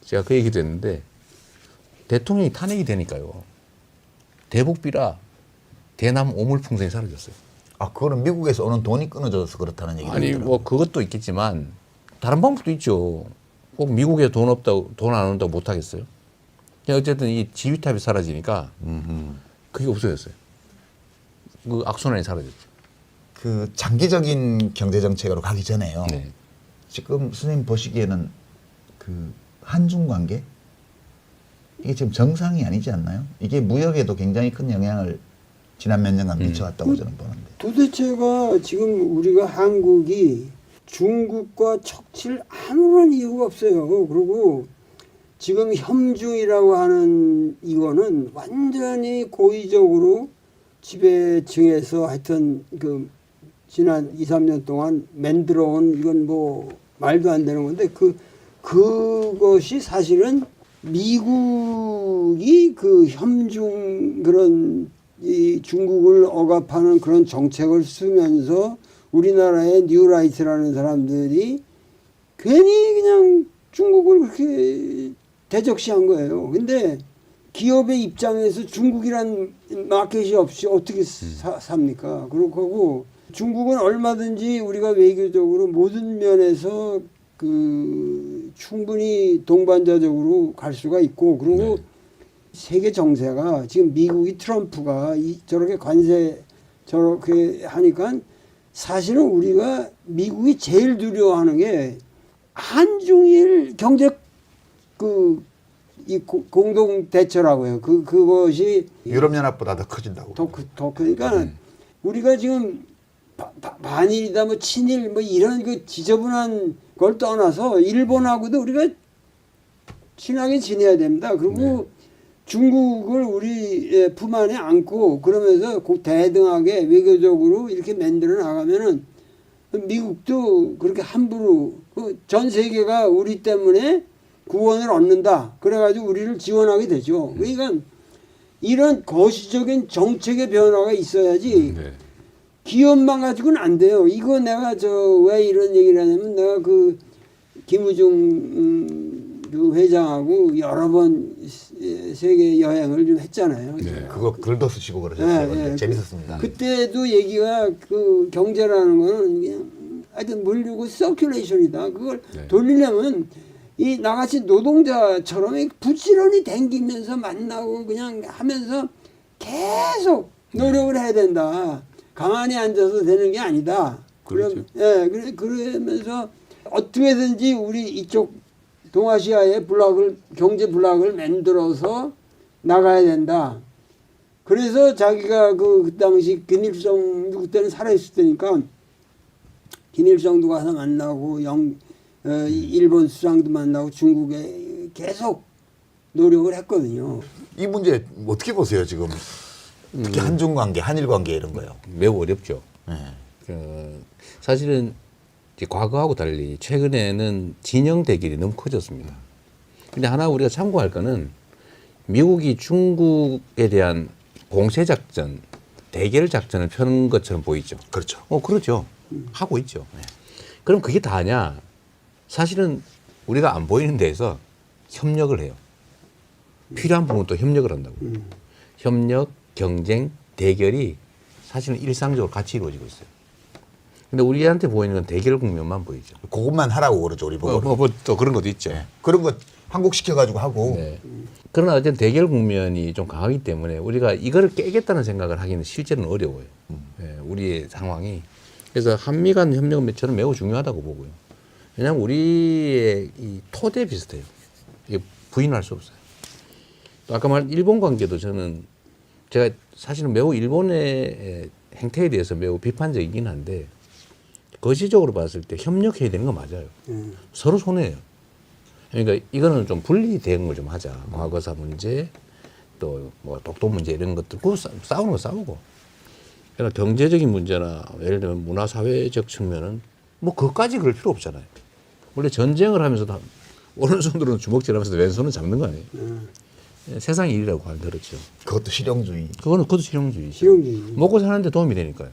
제가 그 얘기도 했는데 대통령이 탄핵이 되니까요. 대북비라 대남 오물풍선이 사라졌어요. 아, 그거는 미국에서 오는 돈이 끊어져서 그렇다는 얘기도 아니 있더라고요. 뭐 그것도 있겠지만 다른 방법도 있죠. 꼭 미국에 돈 없다고 돈 안 온다고 못 하겠어요. 어쨌든 이 지휘탑이 사라지니까 그게 없어졌어요. 그 악순환이 사라졌죠. 그 장기적인 경제 정책으로 가기 전에요. 네. 지금 선생님 보시기에는 그 한중 관계 이게 지금 정상이 아니지 않나요? 이게 무역에도 굉장히 큰 영향을 지난 몇 년간 미쳐왔다고 저는 보는데. 도대체가 지금 우리가 한국이 중국과 척칠 아무런 이유가 없어요. 그리고 지금 협중이라고 하는 이거는 완전히 고의적으로 지배층에서 하여튼 그 지난 2, 3년 동안 만들어온 이건 뭐 말도 안 되는 건데 그것이 사실은 미국이 그 협중 그런 이 중국을 억압하는 그런 정책을 쓰면서 우리나라의 뉴라이트라는 사람들이 괜히 그냥 중국을 그렇게 대적시한 거예요. 근데 기업의 입장에서 중국이란 마켓이 없이 어떻게 삽니까? 그렇고 중국은 얼마든지 우리가 외교적으로 모든 면에서 그 충분히 동반자적으로 갈 수가 있고 그리고 네. 세계 정세가 지금 미국이 트럼프가 저렇게 관세 저렇게 하니까 사실은 우리가 미국이 제일 두려워하는 게 한중일 경제 이 공동 대처라고 해요. 그것이 유럽연합보다 더 커진다고. 더 크니까 우리가 지금 반일이다 뭐 친일 뭐 이런 그 지저분한 걸 떠나서 일본하고도 우리가 친하게 지내야 됩니다. 그리고 중국을 우리 품 안에 안고 그러면서 대등하게 외교적으로 이렇게 만들어 나가면은 미국도 그렇게 함부로 전 세계가 우리 때문에 구원을 얻는다. 그래가지고 우리를 지원하게 되죠. 그러니까 이런 거시적인 정책의 변화가 있어야지 기업만 가지고는 안 돼요. 이거 내가 왜 이런 얘기를 하냐면 내가 그 김우중 그 회장하고 여러 번 세계 여행을 좀 했잖아요. 네. 그거 글도 쓰시고 그러셨어요. 네, 네. 재밌었습니다. 그때도 얘기가 그 경제라는 거는 그냥 하여튼 물리고 서큘레이션이다. 그걸 돌리려면 이 나같이 노동자처럼 부지런히 댕기면서 만나고 그냥 하면서 계속 노력을 해야 된다. 가만히 앉아서 되는 게 아니다. 그렇죠. 그러면서 어떻게든지 우리 이쪽 동아시아의 경제 블락을 만들어서 나가야 된다. 그래서 자기가 그 당시 김일성도 그때는 살아있을 때니까 김일성도 가서 만나고 일본 수장도 만나고 중국에 계속 노력을 했거든요. 이 문제 어떻게 보세요 지금? 특히 한중 관계, 한일 관계 이런 거요. 매우 어렵죠. 네. 사실은 이제 과거하고 달리 최근에는 진영 대결이 너무 커졌습니다. 근데 하나 우리가 참고할 거는 미국이 중국에 대한 공세 작전, 대결 작전을 펴는 것처럼 보이죠. 그렇죠. 그렇죠. 하고 있죠. 그럼 그게 다냐? 사실은 우리가 안 보이는 데에서 협력을 해요. 필요한 부분은 또 협력을 한다고. 협력, 경쟁, 대결이 사실은 일상적으로 같이 이루어지고 있어요. 근데 우리한테 보이는 건 대결 국면만 보이죠. 그것만 하라고 그러죠 우리 보고. 또 그런 것도 있죠. 네. 그런 거 한국시켜가지고 하고. 네. 그러나 어쨌든 대결 국면이 좀 강하기 때문에 우리가 이거를 깨겠다는 생각을 하기는 실제로는 어려워요. 예, 우리의 상황이. 그래서 한미 간 협력은 저는 매우 중요하다고 보고요. 왜냐하면 우리의 이 토대 비슷해요. 이게 부인할 수 없어요. 또 아까 말한 일본 관계도 저는 제가 사실은 매우 일본의 행태에 대해서 매우 비판적이긴 한데 거시적으로 봤을 때 협력해야 되는 건 맞아요. 서로 손해예요. 그러니까 이거는 좀 분리 대응을 좀 하자. 과거사 문제, 또 뭐 독도 문제 이런 것들, 그 싸우는 거 싸우고. 그러니까 경제적인 문제나 예를 들면 문화 사회적 측면은 뭐 그것까지 그럴 필요 없잖아요. 원래 전쟁을 하면서도 오른손으로는 주먹질하면서 왼손은 잡는 거 아니에요. 세상 일이라고 할 들었죠. 그것도 실용주의. 그것도 실용주의죠. 실용주의. 먹고 사는데 도움이 되니까요.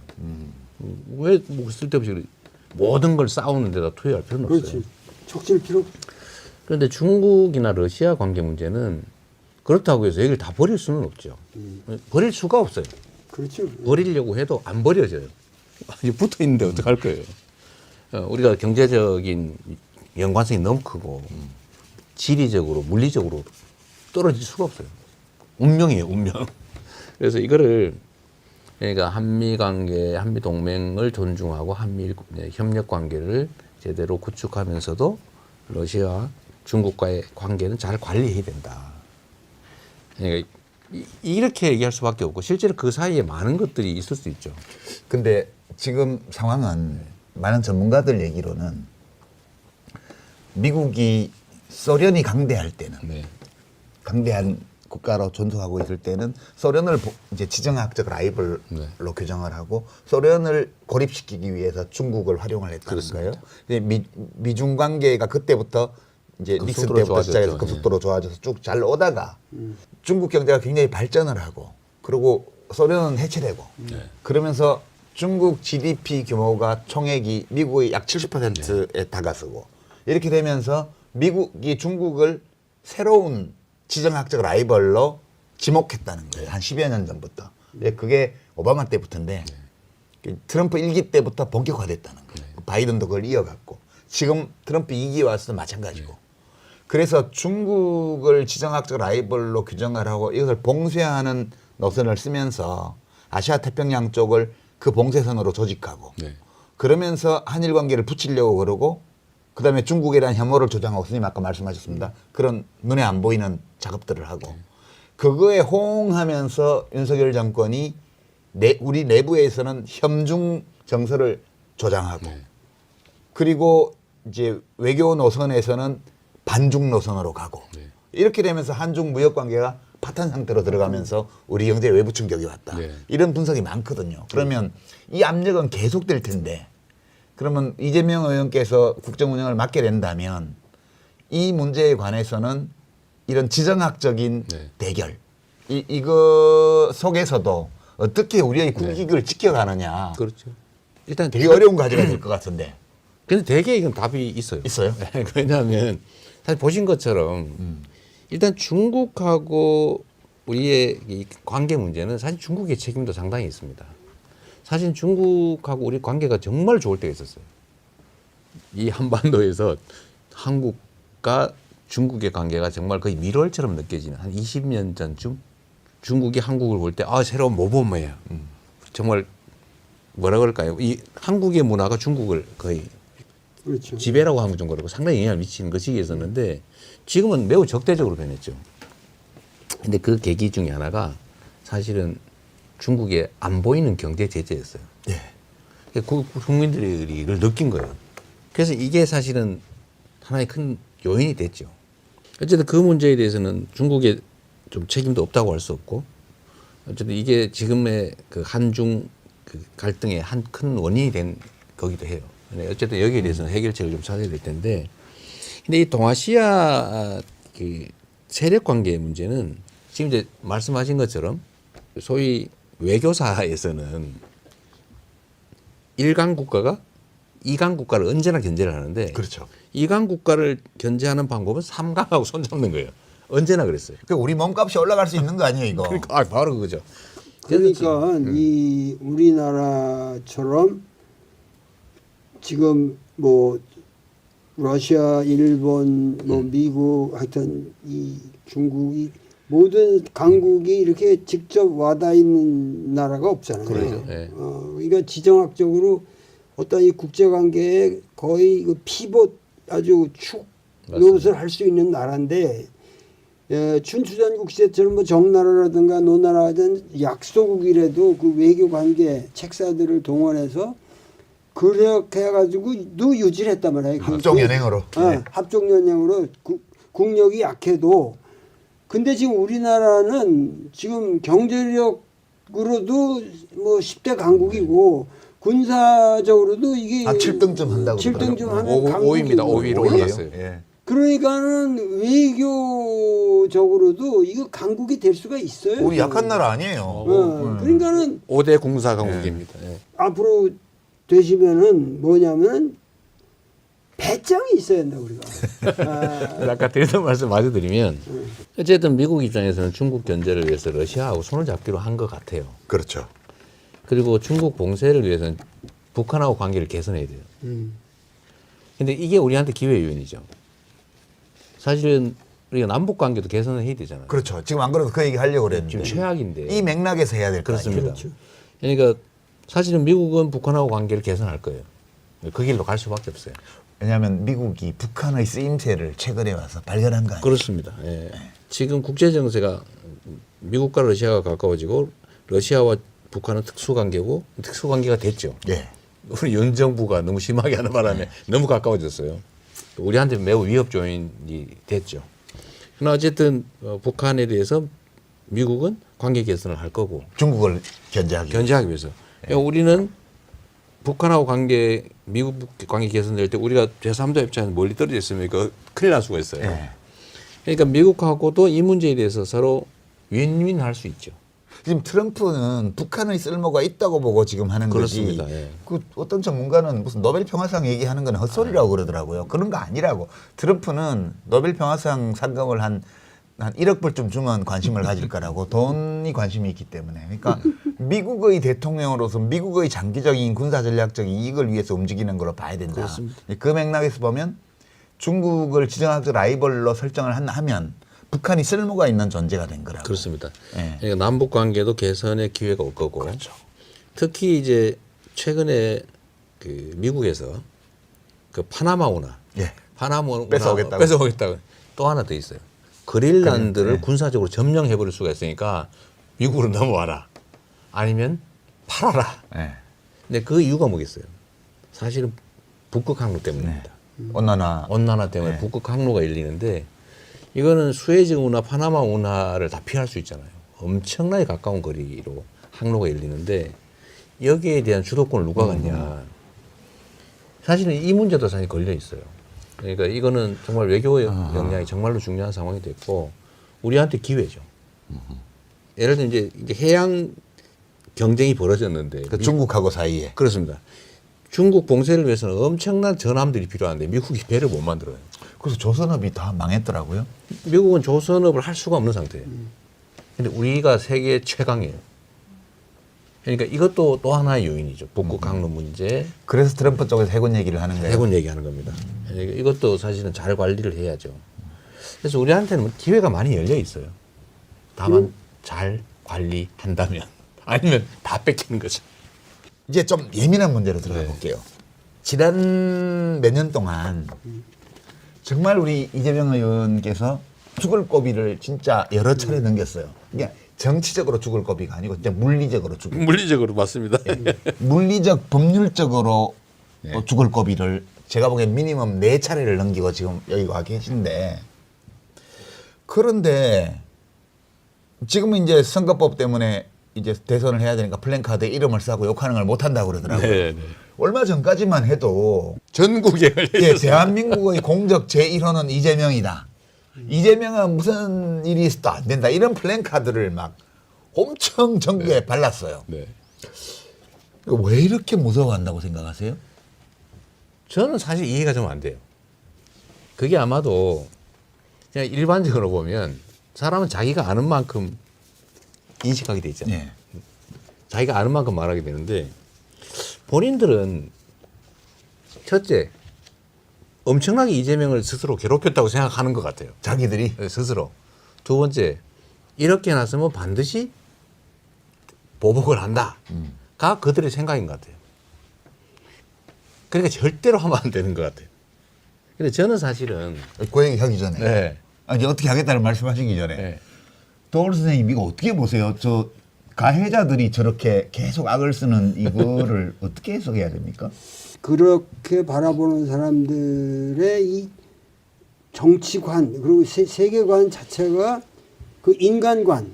왜 뭐 쓸데없이 모든 걸 싸우는 데다 투여할 필요는 없어요. 그렇지. 척질 필요 없어. 그런데 중국이나 러시아 관계 문제는 그렇다고 해서 여기를 다 버릴 수는 없죠. 버릴 수가 없어요. 그렇죠. 버리려고 해도 안 버려져요. 붙어 있는데 어떡할 거예요. 우리가 경제적인 연관성이 너무 크고 지리적으로 물리적으로 떨어질 수가 없어요. 운명이에요, 운명. 그래서 이거를 그러니까 한미 관계, 한미 동맹을 존중하고 한미 협력 관계를 제대로 구축하면서도 러시아와 중국과의 관계는 잘 관리해야 된다. 그러니까 이렇게 얘기할 수밖에 없고 실제로 그 사이에 많은 것들이 있을 수 있죠. 근데 지금 상황은 많은 전문가들 얘기로는 미국이 소련이 강대할 때는 네. 강대한 국가로 존속하고 있을 때는 소련을 이제 지정학적 라이벌로 네. 규정을 하고 소련을 고립시키기 위해서 중국을 활용을 했다는 거예요. 근데 미중 관계가 그때부터 이제 닉슨 급속도로 때부터 시작해서 좋아졌죠. 급속도로 좋아져서 쭉 잘 오다가 중국 경제가 굉장히 발전을 하고 그리고 소련은 해체되고 그러면서 중국 GDP 규모가 총액이 미국의 약 70%에 다가서고 이렇게 되면서 미국이 중국을 새로운 지정학적 라이벌로 지목했다는 거예요. 한 10여 년 전부터. 그게 오바마 때부터인데 트럼프 1기 때부터 본격화됐다는 거예요. 바이든도 그걸 이어갔고 지금 트럼프 2기 와서도 마찬가지고. 그래서 중국을 지정학적 라이벌로 규정을 하고 이것을 봉쇄하는 노선을 쓰면서 아시아 태평양 쪽을 그 봉쇄선으로 조직하고 그러면서 한일 관계를 붙이려고 그러고 그다음에 중국에 대한 혐오를 조장하고 선생님 아까 말씀하셨습니다. 그런 눈에 안 보이는 작업들을 하고 그거에 호응하면서 윤석열 정권이 우리 내부에서는 협중 정서를 조장하고 그리고 이제 외교 노선에서는 반중 노선으로 가고 이렇게 되면서 한중 무역 관계가 파탄 상태로 들어가면서 우리 경제에 외부 충격이 왔다. 이런 분석이 많거든요. 그러면 이 압력은 계속될 텐데 그러면 이재명 의원께서 국정 운영을 맡게 된다면 이 문제에 관해서는 이런 지정학적인 대결 이거 속에서도 어떻게 우리의 국익을 지켜가느냐. 그렇죠. 일단 되게 어려운 과제가 될 것 같은데. 근데 대개 이건 답이 있어요. 있어요? 왜냐하면 사실 보신 것처럼 일단 중국하고 우리의 이 관계 문제는 사실 중국의 책임도 상당히 있습니다. 사실 중국하고 우리 관계가 정말 좋을 때가 있었어요. 이 한반도에서 한국과 중국의 관계가 정말 거의 밀월처럼 느껴지는 한 20년 전쯤 중국이 한국을 볼 때 새로운 모범이야. 정말 뭐라 그럴까요? 이 한국의 문화가 중국을 거의 그렇죠. 지배라고 하면 좀 그렇고 상당히 영향을 미치는 그 시기였었는데 지금은 매우 적대적으로 변했죠. 근데 그 계기 중에 하나가 사실은 중국의 안 보이는 경제 제재였어요. 국민들이 이걸 느낀 거예요. 그래서 이게 사실은 하나의 큰 요인이 됐죠. 어쨌든 그 문제에 대해서는 중국의 좀 책임도 없다고 할 수 없고 어쨌든 이게 지금의 그 한중 그 갈등의 한 큰 원인이 된 거기도 해요. 어쨌든 여기에 대해서는 해결책을 좀 찾아야 될 텐데 근데 이 동아시아 그 세력 관계의 문제는 지금 이제 말씀하신 것처럼 소위 외교사에서는 일강 국가가 이강 국가를 언제나 견제를 하는데 그렇죠. 이강 국가를 견제하는 방법은 삼강하고 손잡는 거예요. 언제나 그랬어요. 그 우리 몸값이 올라갈 수 있는 거 아니에요, 이거? 그러니까 바로 그거죠. 그러니까 이 우리나라처럼 지금 뭐 러시아, 일본, 뭐 미국, 하여튼 이 중국이 모든 강국이 이렇게 직접 와닿아 있는 나라가 없잖아요. 그러죠. 예. 그러니까 지정학적으로 어떤 이 국제관계에 거의 그 피봇 아주 축 노릇을 할 수 있는 나라인데 춘추전국 시대처럼 뭐 정나라라든가 노나라든 약소국이라도 그 외교관계 책사들을 동원해서 그렇게 해가지고도 유지를 했단 말이에요. 합종연행으로. 네. 합종연행으로 국력이 약해도 근데 지금 우리나라는 지금 경제력으로도 뭐 10대 강국이고 군사적으로도 이게 7등쯤 한다고 7등쯤 하는 5위입니다. 5위로 오히려? 올랐어요. 예. 그러니까는 외교적으로도 이거 강국이 될 수가 있어요. 우리 약한 나라 아니에요. 그러니까는 5대 공사 강국입니다. 예. 앞으로 되시면은 뭐냐면 배짱이 있어야 된다 우리가. 아까 드렸던 말씀 마저 드리면 어쨌든 미국 입장에서는 중국 견제를 위해서 러시아하고 손을 잡기로 한 것 같아요. 그렇죠. 그리고 중국 봉쇄를 위해서는 북한하고 관계를 개선해야 돼요. 근데 이게 우리한테 기회 요인이죠. 사실은 우리가 남북 관계도 개선을 해야 되잖아요. 그렇죠. 지금 안 그래도 그 얘기 하려고 그랬는데. 지금 최악인데. 이 맥락에서 해야 될 거 아니에요. 그렇습니다. 그러니까 사실은 미국은 북한하고 관계를 개선할 거예요. 그 길로 갈 수밖에 없어요. 왜냐하면 미국이 북한의 쓰임새를 최근에 와서 발견한 거 아니에요. 그렇습니다. 예. 지금 국제 정세가 미국과 러시아가 가까워지고 러시아와 북한은 특수관계고 특수관계가 됐죠. 예. 우리 윤 정부가 너무 심하게 하는 바람에 너무 가까워졌어요. 우리한테 매우 위협 요인이 됐죠. 그러나 어쨌든 북한에 대해서 미국은 관계 개선을 할 거고 중국을 견제하기 위해서. 우리는 북한하고 미국 관계 개선될 때 우리가 제3자 입장에서 멀리 떨어져 있으면 그 큰일 날 수가 있어요. 예. 그러니까 미국하고도 이 문제에 대해서 서로 윈윈할 수 있죠. 지금 트럼프는 북한의 쓸모가 있다고 보고 지금 하는 그렇습니다. 거지. 예. 그 어떤 전문가는 무슨 노벨 평화상 얘기하는 건 헛소리라고 그러더라고요. 그런 거 아니라고. 트럼프는 노벨 평화상 상금을 한 1억 불쯤 주면 관심을 가질 거라고 돈이 관심이 있기 때문에. 그러니까 미국의 대통령으로서 미국의 장기적인 군사 전략적인 이익을 위해서 움직이는 걸로 봐야 된다. 그렇습니다. 그 맥락에서 보면 중국을 지정학적 라이벌로 설정을 하면 북한이 쓸모가 있는 존재가 된 거라고. 그렇습니다. 예. 그러니까 남북 관계도 개선의 기회가 올 거고. 그렇죠. 특히 이제 최근에 그 미국에서 그 파나마 운하, 예. 파나마 운하 뺏어오겠다고. 또 하나 더 있어요. 그린란드를 예. 군사적으로 점령해 버릴 수가 있으니까 미국으로 넘어와라. 아니면 팔아라. 예. 근데 그 이유가 뭐겠어요? 사실은 북극 항로 때문입니다. 온난화 때문에 네. 북극 항로가 열리는데 이거는 수에즈 운하, 파나마 운하를 다 피할 수 있잖아요. 엄청나게 가까운 거리로 항로가 열리는데 여기에 대한 주도권을 누가 갖냐. 사실은 이 문제도 사실 걸려 있어요. 그러니까 이거는 정말 외교 역량이 정말로 중요한 상황이 됐고 우리한테 기회죠. 예를 들면 이제 해양 경쟁이 벌어졌는데 그 중국하고 사이에. 그렇습니다. 중국 봉쇄를 위해서는 엄청난 전함들이 필요한데 미국이 배를 못 만들어요. 그래서 조선업이 다 망했더라고요. 미국은 조선업을 할 수가 없는 상태예요. 근데 우리가 세계 최강이에요. 그러니까 이것도 또 하나의 요인이죠. 북극 항로 문제, 그래서 트럼프 쪽에서 해군 얘기를 하는 거예요. 해군 얘기하는 겁니다. 그러니까 이것도 사실은 잘 관리를 해야죠. 그래서 우리한테는 기회가 많이 열려 있어요. 다만 잘 관리한다면 아니면 다 뺏기는 거죠. 이제 좀 예민한 문제로 들어가 볼게요. 지난 몇 년 동안 정말 우리 이재명 의원께서 죽을 고비를 진짜 여러 차례 넘겼어요. 그러니까 정치적으로 죽을 고비가 아니고 진짜 물리적으로 죽을. 물리적으로 맞습니다. 물리적, 법률적으로 죽을 고비를 제가 보기엔 미니멈 4차례를 넘기고 지금 여기 와 계신데 그런데 지금은 이제 선거법 때문에 이제 대선을 해야 되니까 플랜카드에 이름을 싸고 욕하는 걸 못한다고 그러더라고요. 네, 네. 얼마 전까지만 해도 전국에 예, 대한민국의 공적 제1호는 이재명이다. 이재명은 무슨 일이 있어도 안 된다. 이런 플랜카드를 막 엄청 전국에 발랐어요. 네. 왜 이렇게 무서워한다고 생각하세요? 저는 사실 이해가 좀 안 돼요. 그게 아마도 그냥 일반적으로 보면 사람은 자기가 아는 만큼 인식하게 돼 있잖아요. 예. 자기가 아는 만큼 말하게 되는데 본인들은 첫째 엄청나게 이재명을 스스로 괴롭혔다고 생각하는 것 같아요. 자기들이 스스로. 두 번째 이렇게 해놨으면 반드시 보복을 한다가 그들의 생각인 것 같아요. 그러니까 절대로 하면 안 되는 것 같아요. 근데 저는 사실은 그 얘기 하기 전에 네. 아니 어떻게 하겠다는 말씀하시기 전에 네. 도울 선생님 이거 어떻게 보세요? 저 가해자들이 저렇게 계속 악을 쓰는 이거를 어떻게 해석해야 됩니까? 그렇게 바라보는 사람들의 이 정치관 그리고 세계관 자체가 그 인간관.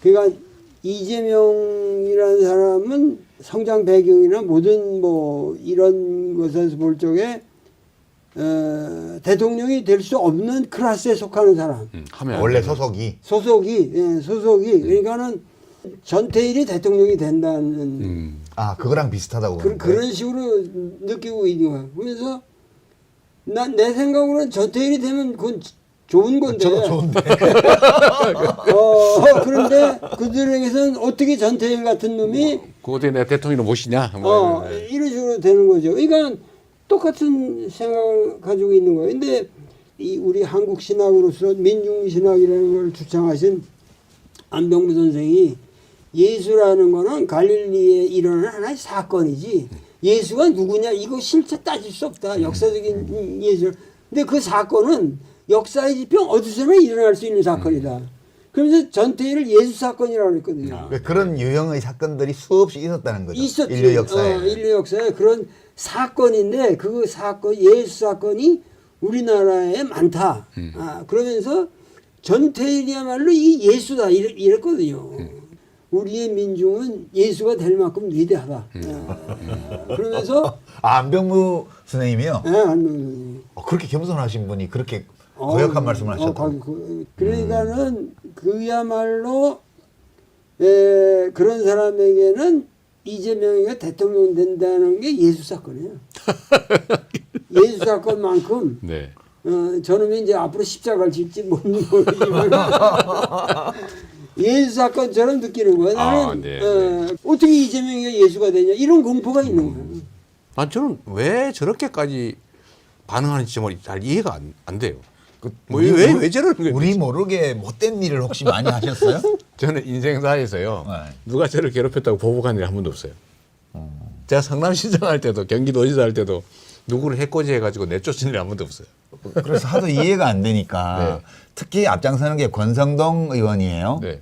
그러니까 이재명이라는 사람은 성장 배경이나 모든 뭐 이런 것에서 볼 적에 대통령이 될 수 없는 클래스에 속하는 사람. 하면 원래 소속이 소속이 그러니까는 전태일이 대통령이 된다는 그거랑 비슷하다고 보는 거예요? 그런 식으로 느끼고 있는 거야. 그래서 내 생각으로는 전태일이 되면 그건 좋은 건데. 저도 좋은데. 그런데 그들에게서는 어떻게 전태일 같은 놈이 그것에 내가 대통령을 모시냐? 이런 식으로 되는 거죠. 그러니까 똑같은 생각을 가지고 있는 거예요. 근데 이 우리 한국 신학으로서 민중신학이라는 걸 주창하신 안병무 선생이 예수라는 거는 갈릴리에 일어난 하나의 사건이지 예수가 누구냐 이거 실체 따질 수 없다. 역사적인 예수. 근데 그 사건은 역사의 지평 어디서나 일어날 수 있는 사건이다. 그러면서 전태일을 예수 사건이라고 했거든요. 그런 유형의 사건들이 수없이 있었다는 거죠. 있었지. 인류 역사에. 인류 역사에 그런 사건인데 그 사건 예수 사건이 우리나라에 많다. 그러면서 전태일이야말로 이 예수다 이랬거든요. 우리의 민중은 예수가 될 만큼 위대하다. 그러면서 안병무 선생님이요? 네, 안병무 그렇게 겸손하신 분이 그렇게 거역한 말씀을 하셨다고. 그러니까는 그야말로 그런 사람에게는 이재명이가 대통령 된다는 게 예수 사건이에요. 예수 사건만큼 네. 저는 이제 앞으로 십자가를 질지 모르지만 예수 사건처럼 느끼는 거야. 나는 네. 어떻게 이재명이가 예수가 되냐 이런 공포가 있는 거야. 저는 왜 저렇게까지 반응하는지 정말 잘 이해가 안 돼요. 왜 저러는 거예요? 우리 모르게 못된 일을 혹시 많이 하셨어요? 저는 인생사에서요. 네. 누가 저를 괴롭혔다고 보복한 일이 한 번도 없어요. 제가 성남시장 할 때도 경기도지사 할 때도 누구를 해코지 해가지고 내쫓은 일이 한 번도 없어요. 그래서 하도 이해가 안 되니까 네. 특히 앞장서는 게 권성동 의원이에요. 네.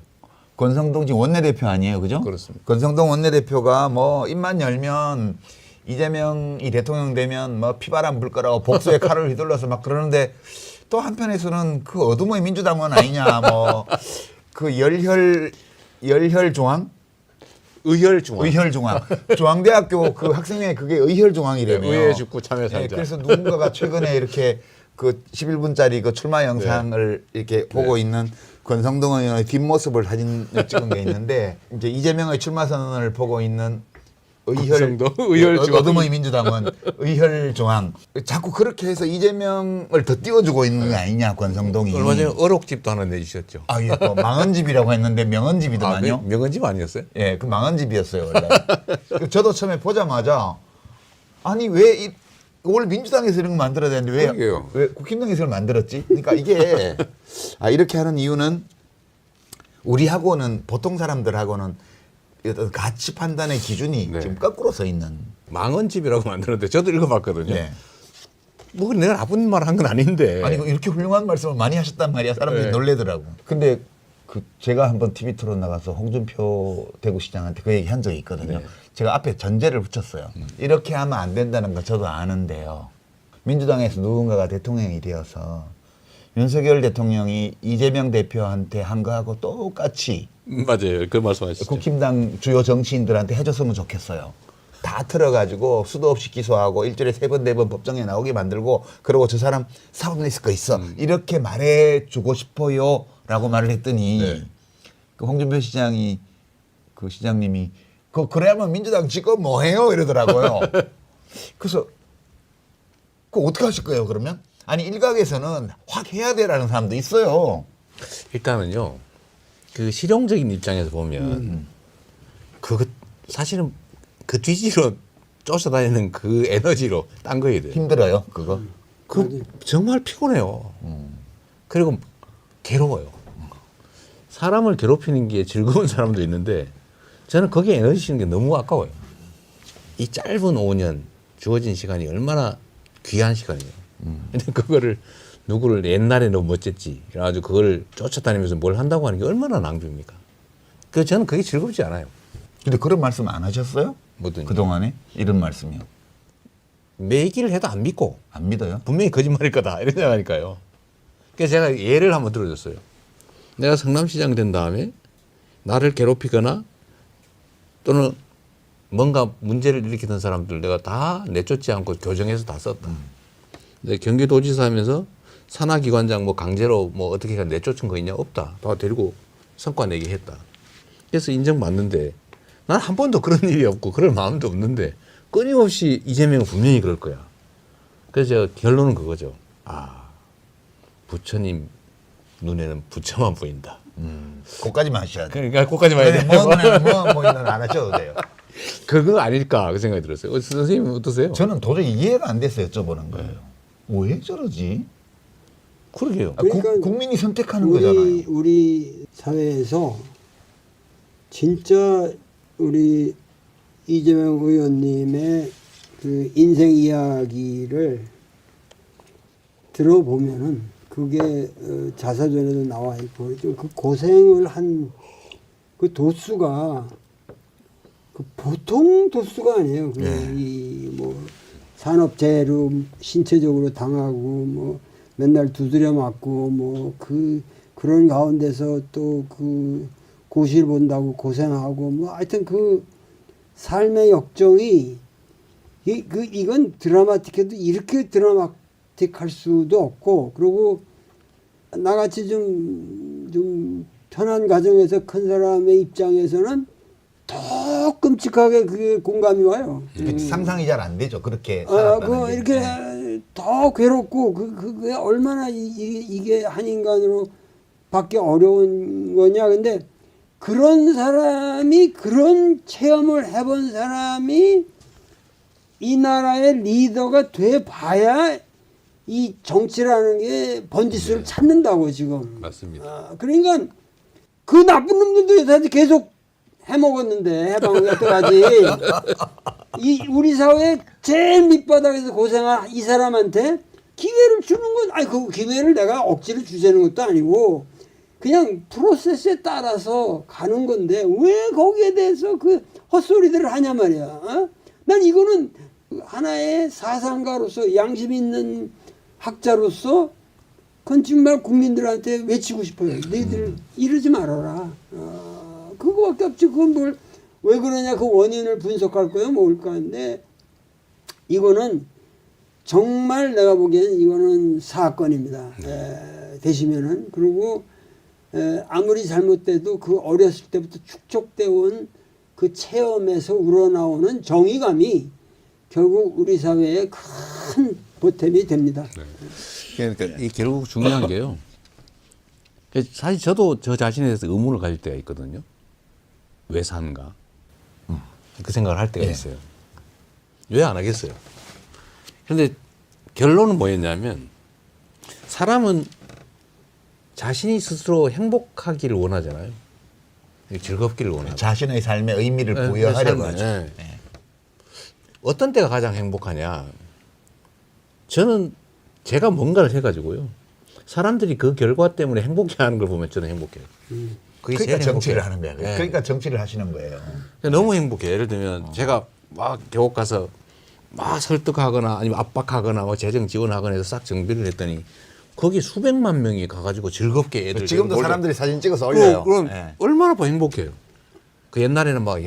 권성동 지금 원내대표 아니에요, 그죠? 그렇습니다. 권성동 원내대표가 뭐 입만 열면 이재명이 대통령 되면 뭐 피바람 불 거라고 복수의 칼을 휘둘러서 막 그러는데 또 한편에서는 그 어둠의 민주당은 아니냐 뭐 그 열혈 중앙 의혈중앙. 중앙대학교 그 학생회 그게 의혈중앙이래요. 의회 죽고 참여상자. 그래서 누군가가 최근에 이렇게 그 11분짜리 그 출마 영상을 이렇게 보고 있는 권성동 의원의 뒷모습을 사진을 찍은 게 있는데 이제 이재명의 출마 선언을 보고 있는 의혈중앙. 어둠의 민주당은 의혈중앙. 자꾸 그렇게 해서 이재명을 더 띄워주고 있는 게 아니냐 권성동이. 얼마 전에 어록집도 하나 내주셨죠. 아, 예, 또 망언집이라고 했는데 명언집이더만요. 명언집 아니었어요? 예, 그 망언집이었어요 원래. 저도 처음에 보자마자 아니 왜 원래 민주당에서 이런 거 만들어야 되는데 그러게요. 왜 국힘당에서 이걸 만들었지? 그러니까 이게 이렇게 하는 이유는 우리하고는 보통 사람들하고는 어떤 가치 판단의 기준이 네. 지금 거꾸로 서 있는. 망언집이라고 만들었는데 저도 읽어봤거든요. 네. 뭐 내가 나쁜 말 한 건 아닌데. 아니 이렇게 훌륭한 말씀을 많이 하셨단 말이야. 사람들이 네. 놀래더라고. 근데 그 제가 한번 TV 토론 나가서 홍준표 대구시장한테 그 얘기 한 적이 있거든요. 네. 제가 앞에 전제를 붙였어요. 이렇게 하면 안 된다는 거 저도 아는데요. 민주당에서 누군가가 대통령이 되어서 윤석열 대통령이 이재명 대표한테 한 거하고 똑같이 맞아요. 그 말씀하시죠. 국힘당 주요 정치인들한테 해줬으면 좋겠어요. 다 틀어가지고 수도 없이 기소하고 일주일에 3번, 4번 법정에 나오게 만들고 그러고 저 사람 사법 냈을 거 있어. 이렇게 말해주고 싶어요. 라고 말을 했더니 네. 그 홍준표 시장이 그 시장님이 그래야만 민주당 지금 뭐해요? 이러더라고요. 그래서 그거 어떻게 하실 거예요, 그러면? 아니, 일각에서는 확 해야 돼라는 사람도 있어요. 일단은요. 그 실용적인 입장에서 보면 그거 사실은 그 뒤지로 쫓아다니는 그 에너지로 딴 거 해야 돼요. 힘들어요, 그거. 그 정말 피곤해요. 그리고 괴로워요. 사람을 괴롭히는 게 즐거운 사람도 있는데 저는 거기에 에너지 쓰는 게 너무 아까워요. 이 짧은 5년 주어진 시간이 얼마나 귀한 시간이에요. 근데 그거를 누구를 옛날에 너무 멋졌지. 그래가지고 그걸 쫓아다니면서 뭘 한다고 하는 게 얼마나 낭비입니까? 그래서 저는 그게 즐겁지 않아요. 근데 그런 말씀 안 하셨어요? 뭐든지. 그동안에? 이런 말씀이요. 매기를 해도 안 믿고 안 믿어요? 분명히 거짓말일 거다 이런 생각하니까요. 그래서 제가 예를 한번 들어줬어요. 내가 성남시장 된 다음에 나를 괴롭히거나 또는 뭔가 문제를 일으키던 사람들 내가 다 내쫓지 않고 교정해서 다 썼다. 근데 경기도지사 하면서 산하기관장 뭐 강제로 뭐 어떻게 내쫓은 거 있냐? 없다. 다 데리고 성과 내게 했다. 그래서 인정받는데 난 한 번도 그런 일이 없고 그럴 마음도 없는데 끊임없이 이재명은 분명히 그럴 거야. 그래서 제가 결론은 그거죠. 아, 부처님 눈에는 부처만 보인다. 그거까지만 하셔야 돼요. 그러니까 그거까지만 해야 돼요. 뭐는 안 하셔도 돼요. 그거 아닐까 그 생각이 들었어요. 선생님 어떠세요? 저는 도저히 이해가 안 돼서 여쭤보는 거예요. 왜 저러지? 그러게요. 아, 그러니까 국민이 선택하는 거잖아요. 우리 사회에서 진짜 우리 이재명 의원님의 그 인생 이야기를 들어보면은 그게 자서전에도 나와 있고 좀 그 고생을 한 그 도수가 그 보통 도수가 아니에요. 뭐 산업재해로 신체적으로 당하고 뭐 맨날 두드려 맞고 뭐 그런 가운데서 또 그 고시를 본다고 고생하고 뭐 하여튼 그 삶의 역정이 이건 드라마틱해도 이렇게 드라마틱할 수도 없고 그리고 나같이 좀 편한 가정에서 큰 사람의 입장에서는 더 끔찍하게 그게 공감이 와요. 상상이 잘 안 되죠. 그렇게 살았다는 게. 이렇게 더 괴롭고 그게 얼마나 이게 한 인간으로 받기 어려운 거냐. 근데 그런 사람이 그런 체험을 해본 사람이 이 나라의 리더가 돼 봐야 이 정치라는 게 번지수를 찾는다고 지금. 맞습니다. 그러니까 그 나쁜 놈들도 여태까지 계속 해먹었는데 해방을 여태까지 이 우리 사회 제일 밑바닥에서 고생한 이 사람한테 기회를 주는 건 아니 그 기회를 내가 억지로 주자는 것도 아니고 그냥 프로세스에 따라서 가는 건데 왜 거기에 대해서 그 헛소리들을 하냐 말이야. 어? 난 이거는 하나의 사상가로서 양심 있는 학자로서 그건 정말 국민들한테 외치고 싶어요. 너희들 이러지 말아라. 그거밖에 없지. 그건 뭘 왜 그러냐 그 원인을 분석할 거예요. 뭘까 근데 이거는 정말 내가 보기엔 이거는 사건입니다. 되시면은 그리고 아무리 잘못돼도 그 어렸을 때부터 축적돼 온 그 체험에서 우러나오는 정의감이 결국 우리 사회에 큰 보탬이 됩니다. 그러니까 이 결국 중요한 게요. 사실 저도 저 자신에 대해서 의문을 가질 때가 있거든요. 왜 사는가? 그 생각을 할 때가 있어요. 왜 안 하겠어요? 그런데 결론은 뭐였냐면 사람은 자신이 스스로 행복하기를 원하잖아요. 즐겁기를 원하고. 자신의 삶에 의미를 부여하려고 하죠. 네. 어떤 때가 가장 행복하냐? 저는 제가 뭔가를 해가지고요. 사람들이 그 결과 때문에 행복해하는 걸 보면 저는 행복해요. 그게 그러니까 제일 정치를 행복해요. 하는 거예요. 네. 그러니까 정치를 하시는 거예요. 너무 행복해요. 예를 들면 제가 막 교육 가서 막 설득하거나 아니면 압박하거나 뭐 재정 지원하거나 해서 싹 정비를 했더니 거기 수백만 명이 가가지고 즐겁게 애들 지금도 놀고 사람들이 사진 찍어서 올려요. 그럼 예. 얼마나 더 행복해요. 그 옛날에는 막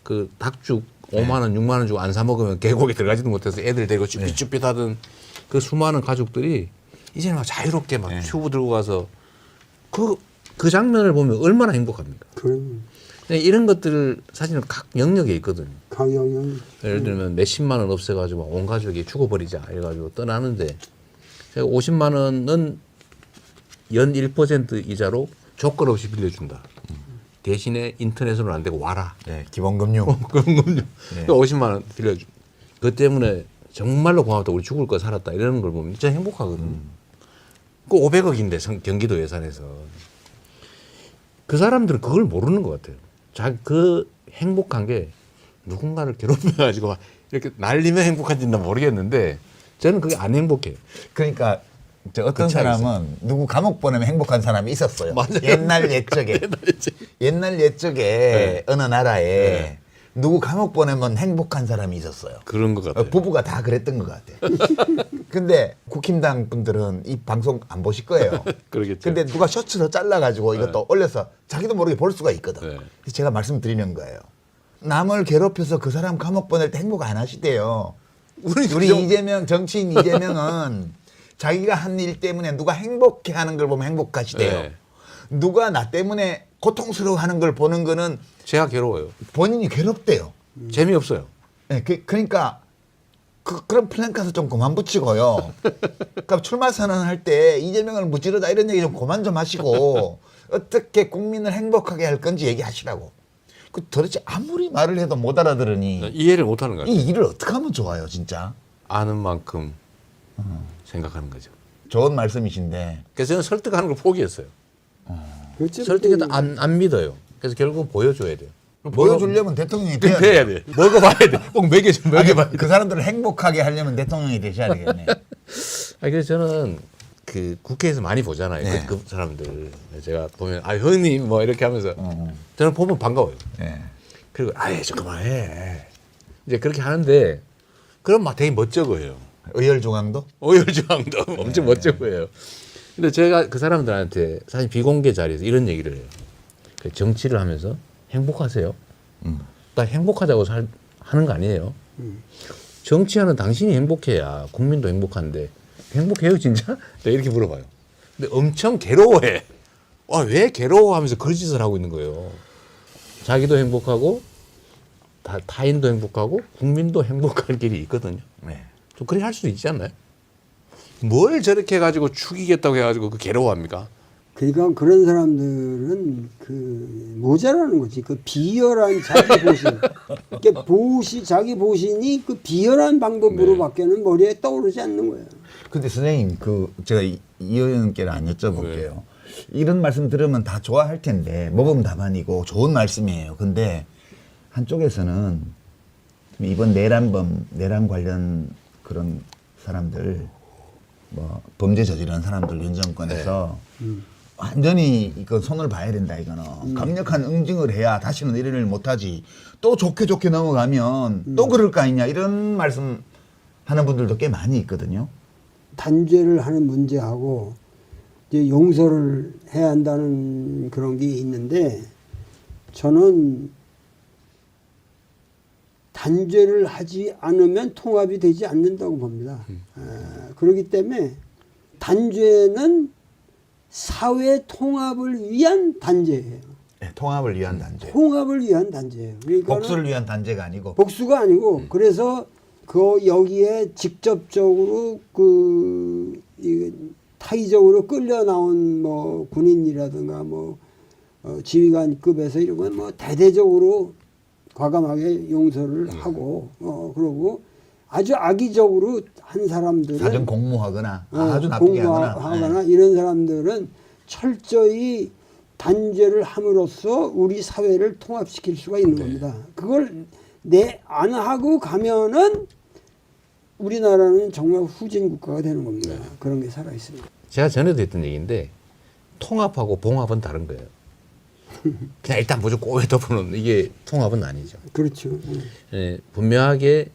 그 닭죽 5만 원, 6만 원 주고 안 사 먹으면 계곡에 들어가지도 못해서 애들 데리고 쭈삣쭈삣 하던 그 수많은 가족들이 이제는 막 자유롭게 막 튜브 들고 가서 그 장면을 보면 얼마나 행복합니까? 그럼 근데 이런 것들을 사실은 각 영역에 있거든요. 강영영. 예를 들면 몇십만 원 없애가지고 온 가족이 죽어버리자 이래가지고 떠나는데 제가 50만 원은 연 1% 이자로 조건 없이 빌려준다. 대신에 인터넷으로는 안 되고 와라. 네, 기본금융. 그럼요. 네. 50만 원 빌려주. 그 때문에 정말로 고맙다. 우리 죽을 거 살았다. 이러는 걸 보면 진짜 행복하거든. 그 500억인데 경기도 예산에서. 그 사람들은 그걸 모르는 것 같아요. 그 행복한 게 누군가를 괴롭혀가지고 이렇게 날리면 행복한지는 모르겠는데 저는 그게 안 행복해요. 그러니까 어떤 그 차이가 사람은 누구 감옥 보내면 행복한 사람이 있었어요. 맞아요. 옛날 옛적에. 옛날 옛적에 네. 어느 나라에 네. 누구 감옥 보내면 행복한 사람이 있었어요. 그런 것 같아요. 부부가 다 그랬던 것 같아요. 근데 국힘당 분들은 이 방송 안 보실 거예요. 그러겠죠. 근데 누가 셔츠로 잘라가지고 이것도 올려서 자기도 모르게 볼 수가 있거든. 네. 그래서 제가 말씀드리는 거예요. 남을 괴롭혀서 그 사람 감옥 보낼 때 행복 안 하시대요. 우리 이재명, 정치인 이재명은 자기가 한 일 때문에 누가 행복해하는 걸 보면 행복하시대요. 네. 누가 나 때문에 고통스러워하는 걸 보는 거는 제가 괴로워요. 본인이 괴롭대요. 재미없어요. 네, 그러니까 그런 플랜카드 좀 그만 붙이고요. 그러니까 출마 선언할 때 이재명을 무찌르다 이런 얘기 좀 그만 좀 하시고 어떻게 국민을 행복하게 할 건지 얘기하시라고. 그 도대체 아무리 말을 해도 못 알아들으니 이해를 못하는 것 같아요. 이 일을 어떻게 하면 좋아요, 진짜? 아는 만큼 생각하는 거죠. 좋은 말씀이신데 그래서 저는 설득하는 걸 포기했어요. 그렇죠. 설득해도 안 믿어요. 그래서 결국은 보여줘야 돼요. 보여주려면 대통령이 돼야 돼야 돼. 먹어봐야 돼. 꼭 먹여봐야 돼. 그 사람들을 행복하게 하려면 대통령이 되셔야 되겠네. 그래서 저는 그 국회에서 많이 보잖아요. 네. 그 사람들. 제가 보면 형님 뭐 이렇게 하면서 저는 보면 반가워요. 네. 그리고 좀 그만해. 이제 그렇게 하는데 그럼 막 되게 멋져 보여요. 의열중앙도? 오열저항도 엄청 멋져 보여요. 근데 제가 그 사람들한테 사실 비공개 자리에서 이런 얘기를 해요. 그 정치를 하면서 행복하세요? 나 행복하자고 하는 거 아니에요. 정치하는 당신이 행복해야 국민도 행복한데 행복해요 진짜? 내가 이렇게 물어봐요. 근데 엄청 괴로워해. 왜 괴로워하면서 그런 짓을 하고 있는 거예요. 자기도 행복하고 타인도 행복하고 국민도 행복할 길이 있거든요. 네. 좀 그렇게 할 수도 있지 않나요? 뭘 저렇게 해가지고 죽이겠다고 해가지고 그 괴로워합니까? 그러니까 그런 사람들은 그 모자라는 거지. 그 비열한 자기 보신. 그러니까 자기 보신이 그 비열한 방법으로밖에는 머리에 떠오르지 않는 거예요. 근데 선생님, 제가 이 의원님께는 안 여쭤볼게요. 이런 말씀 들으면 다 좋아할 텐데 모범답안이고 좋은 말씀이에요. 근데 한쪽에서는 이번 내란 관련 그런 사람들, 뭐 범죄 저지른 사람들 윤 정권에서 완전히 이거 손을 봐야 된다. 이거는 강력한 응징을 해야 다시는 이런 일 못하지. 또 좋게 넘어가면 또 그럴 거 아니냐 이런 말씀 하는 분들도 꽤 많이 있거든요. 단죄를 하는 문제하고 이제 용서를 해야 한다는 그런 게 있는데 저는 단죄를 하지 않으면 통합이 되지 않는다고 봅니다. 그렇기 때문에 단죄는 사회 통합을 위한 단죄예요. 네, 통합을 위한 단죄. 통합을 위한 단죄예요. 그러니까 복수를 위한 단죄가 아니고. 복수가 아니고 그래서 여기에 직접적으로 타의적으로 끌려 나온 뭐 군인이라든가 뭐 지휘관급에서 이런 건 뭐 대대적으로 과감하게 용서를 하고 그러고 아주 악의적으로 한 사람들은 사전 공모하거나 아주 나쁘게 하거나 이런 사람들은 철저히 단죄를 함으로써 우리 사회를 통합시킬 수가 있는 겁니다. 그걸 안 하고 가면은 우리나라는 정말 후진 국가가 되는 겁니다. 그런 게 살아 있습니다. 제가 전에도 했던 얘기인데 통합하고 봉합은 다른 거예요. 그냥 일단 무조건 꼬에 덮어놓는 이게 통합은 아니죠. 그렇죠. 분명하게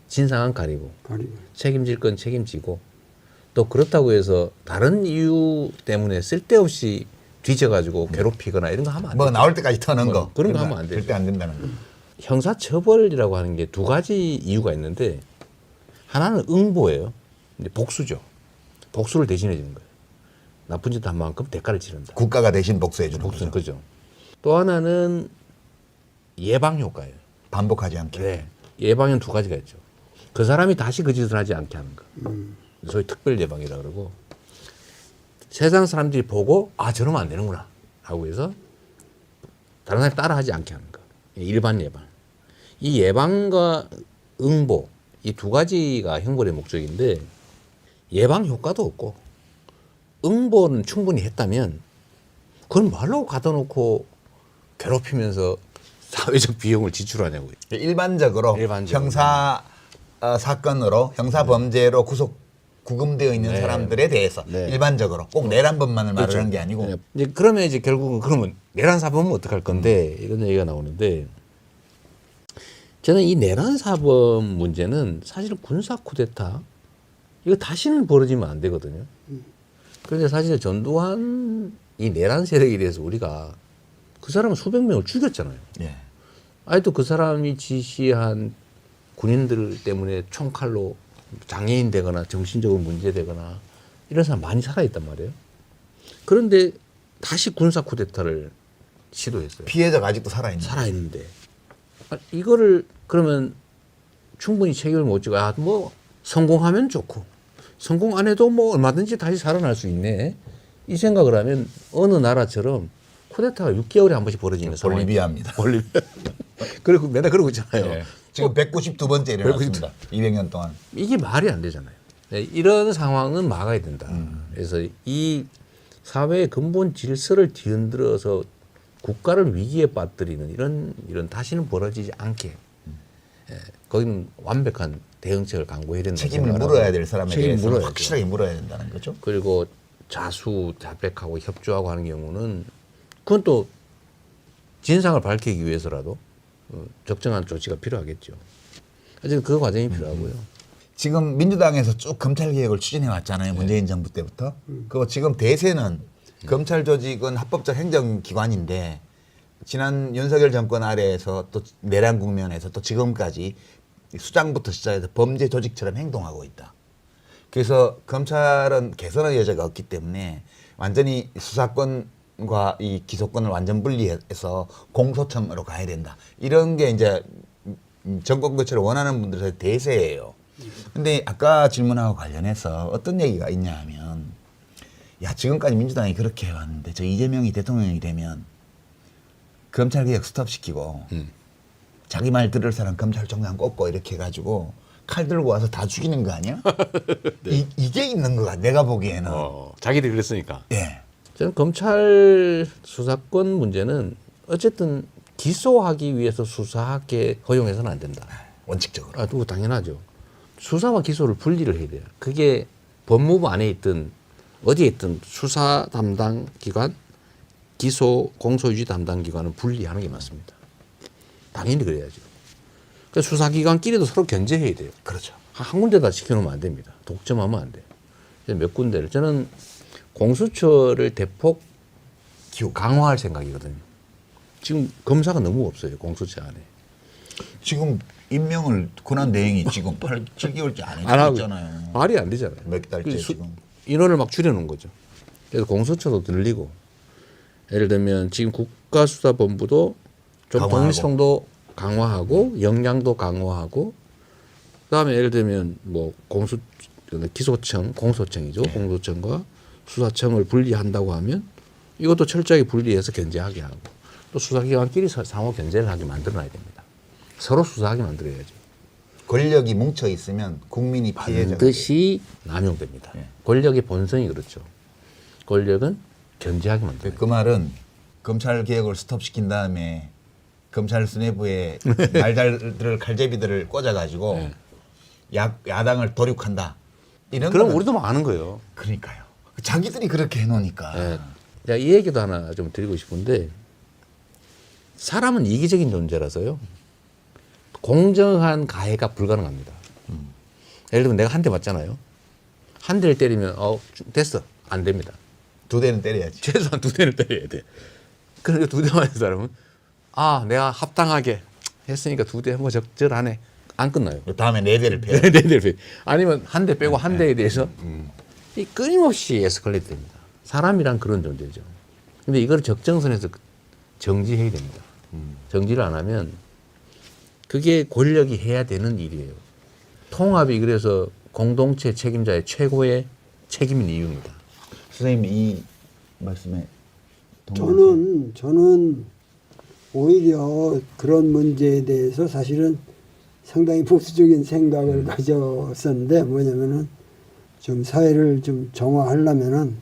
진상은 가리고 가리고. 책임질 건 책임지고 또 그렇다고 해서 다른 이유 때문에 쓸데없이 뒤져가지고 괴롭히거나 이런 거 하면 안 돼요. 뭐 나올 때까지 터는 거. 그런 거 하면 안 되죠. 절대 안 된다는 거. 형사처벌이라고 하는 게 두 가지 이유가 있는데 하나는 응보예요. 근데 복수죠. 복수를 대신해 주는 거예요. 나쁜 짓 한 만큼 대가를 치른다. 국가가 대신 복수해 주는 복수는 거죠. 그죠. 또 하나는 예방 효과예요. 반복하지 않게. 네. 예방에는 두 가지가 있죠. 그 사람이 다시 그 짓을 하지 않게 하는 거. 소위 특별 예방이라 그러고 세상 사람들이 보고 아 저러면 안 되는구나 하고 해서 다른 사람이 따라하지 않게 하는 거. 일반 예방. 이 예방과 응보 이 두 가지가 형벌의 목적인데 예방 효과도 없고 응보는 충분히 했다면 그건 말로 가둬놓고 괴롭히면서 사회적 비용을 지출하냐고요. 일반적으로 형사 사건으로 형사 범죄로 구금되어 있는 네. 사람들에 대해서 네. 일반적으로 꼭 내란 법만을 그렇죠. 말하는 게 아니고 네. 이제 그러면 이제 결국은 그러면 내란 사범은 어떡할 건데 이런 얘기가 나오는데 저는 이 내란 사범 문제는 사실 군사 쿠데타 이거 다시는 벌어지면 안 되거든요. 그런데 사실 전두환 이 내란 세력에 대해서 우리가 그 사람은 수백 명을 죽였잖아요. 예. 아직도 그 사람이 지시한 군인들 때문에 총칼로 장애인 되거나 정신적으로 문제되거나 이런 사람 많이 살아있단 말이에요. 그런데 다시 군사 쿠데타를 시도했어요. 피해자가 아직도 살아있는. 살아있는데 이거를 그러면 충분히 책임을 못 지고 뭐 성공하면 좋고 성공 안 해도 뭐 얼마든지 다시 살아날 수 있네 이 생각을 하면 어느 나라처럼 쿠데타가 6개월에 한 번씩 벌어지는 상황이 볼리비아입니다. 볼리비아. 그리고 맨날 그러고 있잖아요. 예. 지금 192번째 일어났습니다. 200년 동안. 이게 말이 안 되잖아요. 네, 이런 상황은 막아야 된다. 그래서 이 사회의 근본 질서를 뒤흔들어서 국가를 위기에 빠뜨리는 이런 다시는 벌어지지 않게 거기는 완벽한 대응책을 강구해야 된다. 책임을 물어야 될 사람에 책임을 대해서는 물어야죠. 확실하게 물어야 된다는 거죠. 그리고 자수자백하고 협조하고 하는 경우는 그건 또 진상을 밝히기 위해서라도 적정한 조치가 필요하겠죠. 어쨌든 그 과정이 필요하고요. 지금 민주당에서 쭉 검찰 개혁을 추진해 왔잖아요. 문재인 정부 때부터. 그리고 지금 대세는 검찰 조직은 합법적 행정기관인데 지난 윤석열 정권 아래에서 또 내란 국면에서 또 지금까지 수장부터 시작해서 범죄 조직처럼 행동하고 있다. 그래서 검찰은 개선의 여지가 없기 때문에 완전히 수사권과 이 기소권을 완전 분리해서 공소청으로 가야 된다. 이런 게 이제 정권 교체를 원하는 분들의 대세예요. 근데 아까 질문하고 관련해서 어떤 얘기가 있냐 하면 야 지금까지 민주당이 그렇게 해왔는데 저 이재명이 대통령이 되면 검찰개혁 스톱시키고 자기 말 들을 사람 검찰총장 꼽고 이렇게 해가지고 칼 들고 와서 다 죽이는 거 아니야? 네. 이게 있는 거야 내가 보기에는. 자기들이 그랬으니까. 예. 저는 검찰 수사권 문제는 어쨌든 기소하기 위해서 수사하게 허용해서는 안 된다. 원칙적으로. 그거 당연하죠. 수사와 기소를 분리를 해야 돼요. 그게 법무부 안에 있든 어디에 있든 수사 담당 기관, 기소 공소유지 담당 기관은 분리하는 게 맞습니다. 당연히 그래야죠. 그러니까 수사기관끼리도 서로 견제해야 돼요. 그렇죠. 한 군데다 시켜놓으면 안 됩니다. 독점하면 안 돼요. 몇 군데를 저는 공수처를 대폭 강화할 생각이거든요. 지금 검사가 너무 없어요. 공수처 안에. 지금 임명을 권한 대행이 지금 7개월째 안 안 하고 했잖아요. 말이 안 되잖아요. 몇 달째 지금. 인원을 막 줄여놓은 거죠. 그래서 공수처도 늘리고 예를 들면 지금 국가수사본부도 좀 강화하고. 독립성도 강화하고 역량도 강화하고 그다음에 예를 들면 뭐 기소청, 공소청이죠. 네. 공소청과 수사청을 분리한다고 하면 이것도 철저하게 분리해서 견제하게 하고 또 수사기관끼리 상호 견제를 하게 만들어놔야 됩니다. 서로 수사하게 만들어야죠. 권력이 뭉쳐 있으면 국민이 피해자가 반드시 남용됩니다. 네. 권력의 본성이 그렇죠. 권력은 견제하게 만들어요. 그 말은 검찰 개혁을 스톱시킨 다음에 검찰 수뇌부에 말잘들 칼제비들을 꽂아가지고 네. 야당을 도륙한다. 이런 그럼 거는- 우리도 아는 거예요. 그러니까요. 자기들이 그렇게 해놓으니까. 네. 제가 이 얘기도 하나 좀 드리고 싶은데 사람은 이기적인 존재라서요. 공정한 가해가 불가능합니다. 예를 들면 내가 한 대 맞잖아요. 한 대를 때리면 됐어. 안 됩니다. 2대는 때려야지. 최소한 2대를 때려야 돼. 그러니까 2대 맞은 사람은 내가 합당하게 했으니까 2대 뭐 적절하네. 안 끝나요. 다음에 4대를 패야 네 대를 빼. 아니면 한 대 빼고 한 대에 대해서 이 끊임없이 에스컬레이트 됩니다. 사람이란 그런 존재죠. 근데 이걸 적정선에서 정지해야 됩니다. 정지를 안 하면 그게 권력이 해야 되는 일이에요. 통합이 그래서 공동체 책임자의 최고의 책임인 이유입니다. 선생님 이 말씀에 동의하세요? 저는 오히려 그런 문제에 대해서 사실은 상당히 보수적인 생각을 가졌었는데 뭐냐면은 좀 사회를 좀 정화하려면은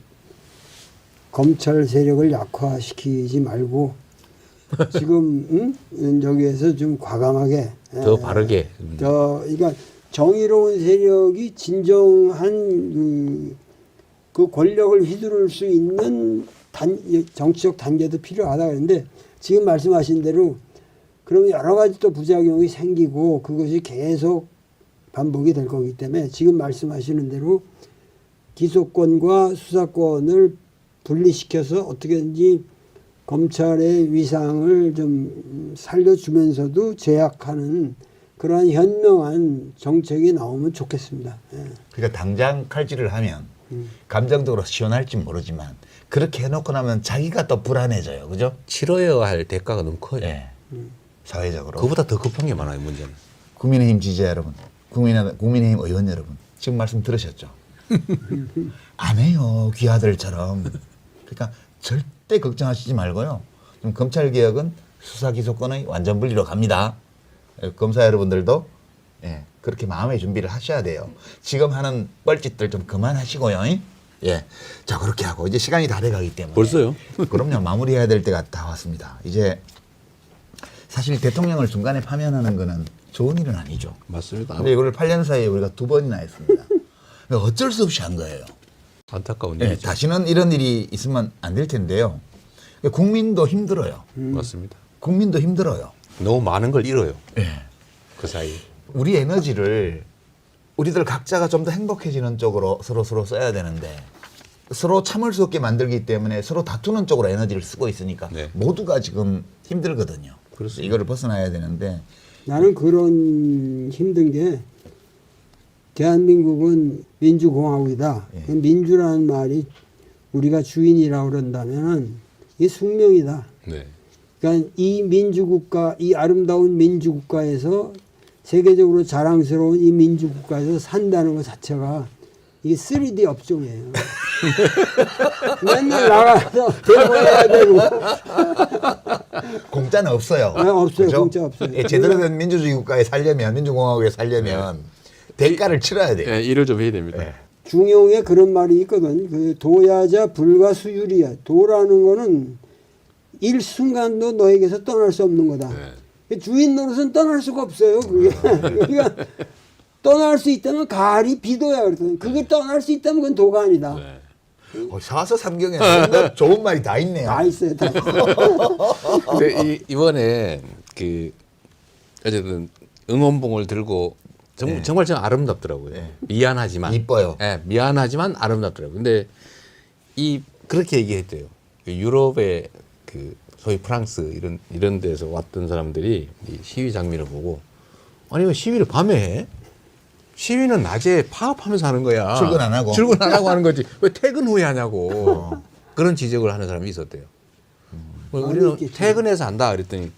검찰 세력을 약화시키지 말고 지금 여기에서 좀 과감하게 더 바르게. 그러니까 정의로운 세력이 진정한 그 권력을 휘두를 수 있는 정치적 단계도 필요하다 그랬는데 지금 말씀하신 대로 그러면 여러 가지 또 부작용이 생기고 그것이 계속 반복이 될 거기 때문에 지금 말씀하시는 대로 기소권과 수사권을 분리시켜서 어떻게든지 검찰의 위상을 좀 살려주면서도 제약하는 그러한 현명한 정책이 나오면 좋겠습니다. 예. 그러니까 당장 칼질을 하면 감정적으로 시원할지 모르지만 그렇게 해놓고 나면 자기가 또 불안해져요. 그죠? 치러야 할 대가가 너무 커요. 네. 사회적으로. 그보다 더 급한 게 많아요, 문제는. 국민의힘 지지자 여러분, 국민의힘 의원 여러분, 지금 말씀 들으셨죠? 안 해요, 귀하들처럼. 그러니까 절대 걱정하시지 말고요. 좀 검찰 개혁은 수사 기소권의 완전 분리로 갑니다. 검사 여러분들도 그렇게 마음의 준비를 하셔야 돼요. 지금 하는 뻘짓들 좀 그만하시고요. 예, 자 그렇게 하고 이제 시간이 다 돼가기 때문에 벌써요? 그럼요, 마무리해야 될 때가 다 왔습니다. 이제 사실 대통령을 중간에 파면하는 거는 좋은 일은 아니죠. 맞습니다. 근데 이걸 8년 사이에 우리가 2번이나 했습니다. 그러니까 어쩔 수 없이 한 거예요. 안타까운 예, 일이죠. 다시는 이런 일이 있으면 안 될 텐데요. 국민도 힘들어요. 맞습니다. 국민도 힘들어요. 너무 많은 걸 잃어요. 예. 그 사이. 우리 에너지를 우리들 각자가 좀 더 행복해지는 쪽으로 서로 써야 되는데 서로 참을 수 없게 만들기 때문에 서로 다투는 쪽으로 에너지를 쓰고 있으니까 네. 모두가 지금 힘들거든요. 그렇습니다. 이거를 벗어나야 되는데 나는 그런 힘든 게 대한민국은 민주공화국이다. 예. 그 민주라는 말이 우리가 주인이라고 그런다면은 이게 숙명이다. 네. 그러니까 이 민주국가, 이 아름다운 민주국가에서 세계적으로 자랑스러운 이 민주국가에서 산다는 것 자체가 이게 3D 업종이에요. 맨날 나가서 대보해야 되고. 공짜는 없어요. 네, 없어요. 그죠? 공짜 없어요. 예, 제대로 된 민주주의 국가에 살려면 민주공화국에 살려면 대가를 치러야 돼요. 네, 일을 좀 해야 됩니다. 예. 중용에 그런 말이 있거든. 그 도야자 불가수율이야. 도라는 거는 일순간도 너에게서 떠날 수 없는 거다. 네. 주인 노릇은 떠날 수가 없어요. 그게. 그러니까 떠날 수 있다면 가리 비도야 그랬거든. 그게 떠날 수 있다면 그건 도가 아니다. 네. 사서 삼경에 좋은 말이 다 있네요. 다 있어요. 다 있어요. 근데 이번에 그 어쨌든 응원봉을 들고 정말 좀 아름답더라고요. 네. 미안하지만 이뻐요. 예, 미안하지만 아름답더라고요. 근데 그렇게 얘기했대요. 그 유럽의 그 소위 프랑스 이런 데서 왔던 사람들이 이 시위 장면을 보고 아니 왜 시위를 밤에 해? 시위는 낮에 파업하면서 하는 거야. 출근 안 하고. 출근 안 하고 하는 거지. 왜 퇴근 후에 하냐고. 그런 지적을 하는 사람이 있었대요. 우리는 있겠지. 퇴근해서 한다 그랬더니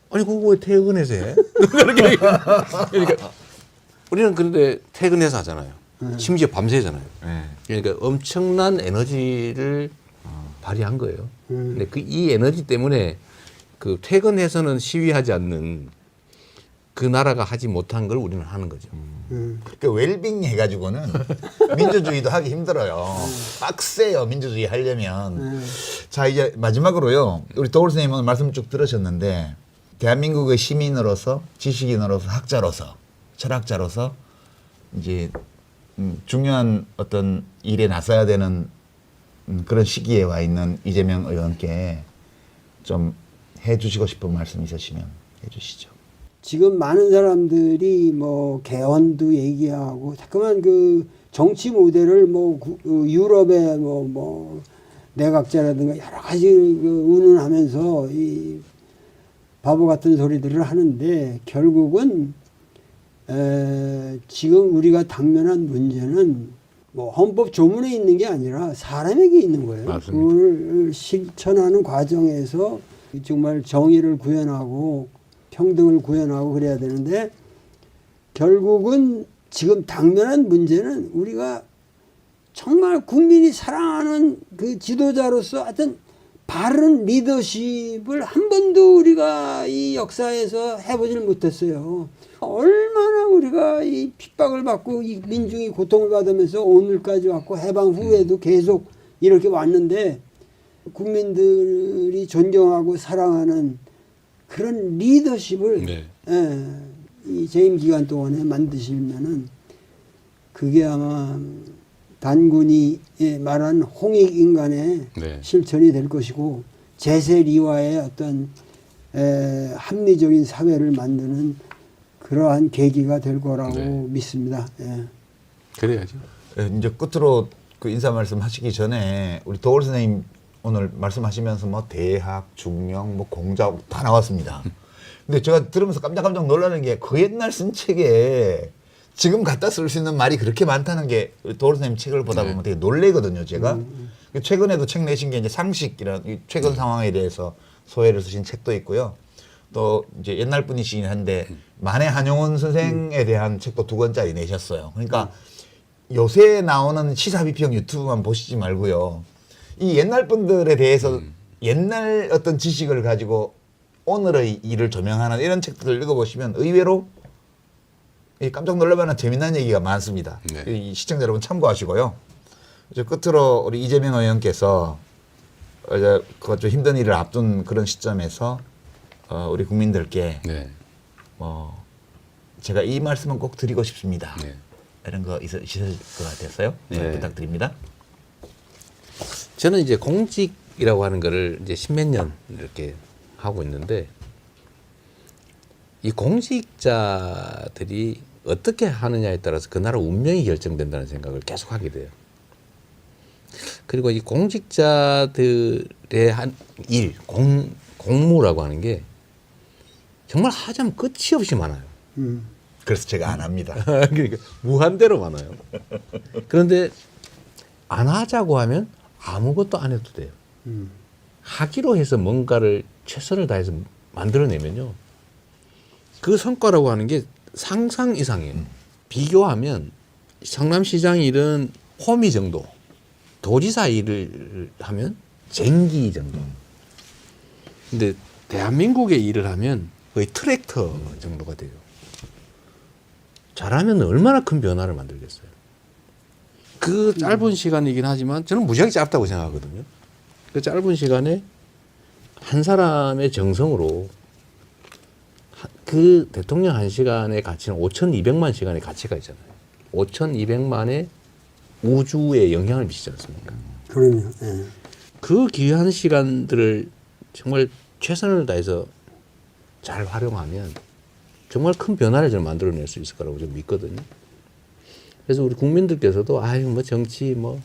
아니 그거 왜 퇴근해서 해? 그렇게 그러니까 우리는 그런데 퇴근해서 하잖아요. 심지어 밤새잖아요. 네. 그러니까 엄청난 에너지를 발휘한 거예요. 근데 이 에너지 때문에 그 퇴근해서는 시위하지 않는 그 나라가 하지 못한 걸 우리는 하는 거죠. 그 웰빙 해가지고는 민주주의도 하기 힘들어요. 빡세요, 민주주의 하려면. 자, 이제 마지막으로요. 우리 도울 선생님 오늘 말씀 쭉 들으셨는데 대한민국의 시민으로서 지식인으로서 학자로서 철학자로서 이제 중요한 어떤 일에 나서야 되는 그런 시기에 와 있는 이재명 의원께 좀 해주시고 싶은 말씀 있으시면 해주시죠. 지금 많은 사람들이 뭐 개헌도 얘기하고 자꾸만 그 정치 모델을 뭐 유럽의 뭐 내각제라든가 여러 가지 운운하면서 이 바보 같은 소리들을 하는데 결국은 지금 우리가 당면한 문제는 뭐 헌법 조문에 있는 게 아니라 사람에게 있는 거예요. 맞습니다. 그걸 실천하는 과정에서 정말 정의를 구현하고 평등을 구현하고 그래야 되는데 결국은 지금 당면한 문제는 우리가 정말 국민이 사랑하는 그 지도자로서 하여튼 바른 리더십을 한 번도 우리가 이 역사에서 해보질 못했어요. 얼마나 우리가 이 핍박을 받고 이 민중이 고통을 받으면서 오늘까지 왔고 해방 후에도 계속 이렇게 왔는데 국민들이 존경하고 사랑하는 그런 리더십을 네. 이 재임 기간 동안에 만드시면은 그게 아마 단군이 말한 홍익 인간의 네. 실천이 될 것이고 제세리와의 어떤 합리적인 사회를 만드는 그러한 계기가 될 거라고 네. 믿습니다. 예. 그래야죠. 예, 이제 끝으로 그 인사 말씀하시기 전에 우리 도올 선생님 오늘 말씀하시면서 뭐 대학, 중령, 뭐 공작 다 나왔습니다. 근데 제가 들으면서 깜짝깜짝 놀라는 게 그 옛날 쓴 책에 지금 갖다 쓸 수 있는 말이 그렇게 많다는 게 도올 선생님 책을 보다 보면 되게 놀래거든요, 제가. 최근에도 책 내신 게 이제 상식이라는 이 최근 상황에 대해서 소회를 쓰신 책도 있고요. 또 이제 옛날 분이시긴 한데 만해 한용운 선생에 대한 책도 2권짜리 내셨어요. 그러니까 요새 나오는 시사 비평 유튜브만 보시지 말고요. 이 옛날 분들에 대해서 옛날 어떤 지식을 가지고 오늘의 일을 조명하는 이런 책들을 읽어보시면 의외로 깜짝 놀랄만한 재미난 얘기가 많습니다. 네. 이 시청자 여러분 참고하시고요. 이제 끝으로 우리 이재명 의원께서 이제 좀 힘든 일을 앞둔 그런 시점에서 우리 국민들께 네. 제가 이 말씀은 꼭 드리고 싶습니다. 네. 이런 거 있으실 것 같아서요. 네. 부탁드립니다. 저는 이제 공직이라고 하는 거를 이제 10몇 년 이렇게 하고 있는데 이 공직자들이 어떻게 하느냐에 따라서 그 나라 운명이 결정된다는 생각을 계속 하게 돼요. 그리고 이 공직자들의 한 일, 공무라고 하는 게 정말 하자면 끝이 없이 많아요. 그래서 제가 안 합니다. 그러니까 무한대로 많아요. 그런데 안 하자고 하면 아무것도 안 해도 돼요. 하기로 해서 뭔가를 최선을 다해서 만들어내면요. 그 성과라고 하는 게 상상 이상이에요. 비교하면 성남시장 일은 호미 정도, 도지사 일을 하면 쟁기 정도. 근데 대한민국의 일을 하면 거의 트랙터 정도가 돼요. 잘하면 얼마나 큰 변화를 만들겠어요. 그 짧은 시간이긴 하지만 저는 무지하게 짧다고 생각하거든요. 그 짧은 시간에 한 사람의 정성으로 그 대통령 한 시간의 가치는 5,200만 시간의 가치가 있잖아요. 5,200만의 우주에 영향을 미치지 않습니까? 그럼요. 예. 그 귀한 시간들을 정말 최선을 다해서 잘 활용하면 정말 큰 변화를 좀 만들어낼 수 있을 거라고 좀 믿거든요. 그래서 우리 국민들께서도 아유 뭐 정치 뭐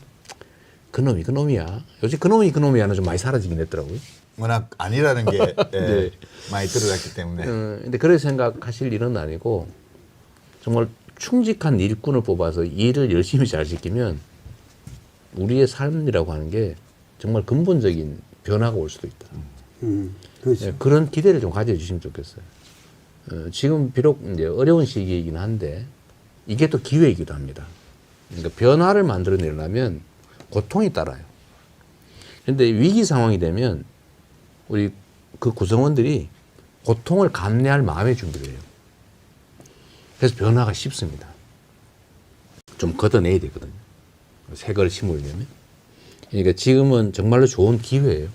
그놈이야. 요즘 그놈이야는 좀 많이 사라지긴 했더라고요. 워낙 아니라는 게 네. 많이 드러났기 때문에. 근데 그렇게 생각하실 일은 아니고 정말 충직한 일꾼을 뽑아서 일을 열심히 잘 시키면 우리의 삶이라고 하는 게 정말 근본적인 변화가 올 수도 있다. 그렇죠. 네, 그런 기대를 좀 가져주시면 좋겠어요. 지금 비록 이제 어려운 시기이긴 한데 이게 또 기회이기도 합니다. 그러니까 변화를 만들어내려면 고통이 따라요. 그런데 위기 상황이 되면 우리 그 구성원들이 고통을 감내할 마음의 준비를 해요. 그래서 변화가 쉽습니다. 좀 걷어내야 되거든요. 새 거를 심으려면. 그러니까 지금은 정말로 좋은 기회예요.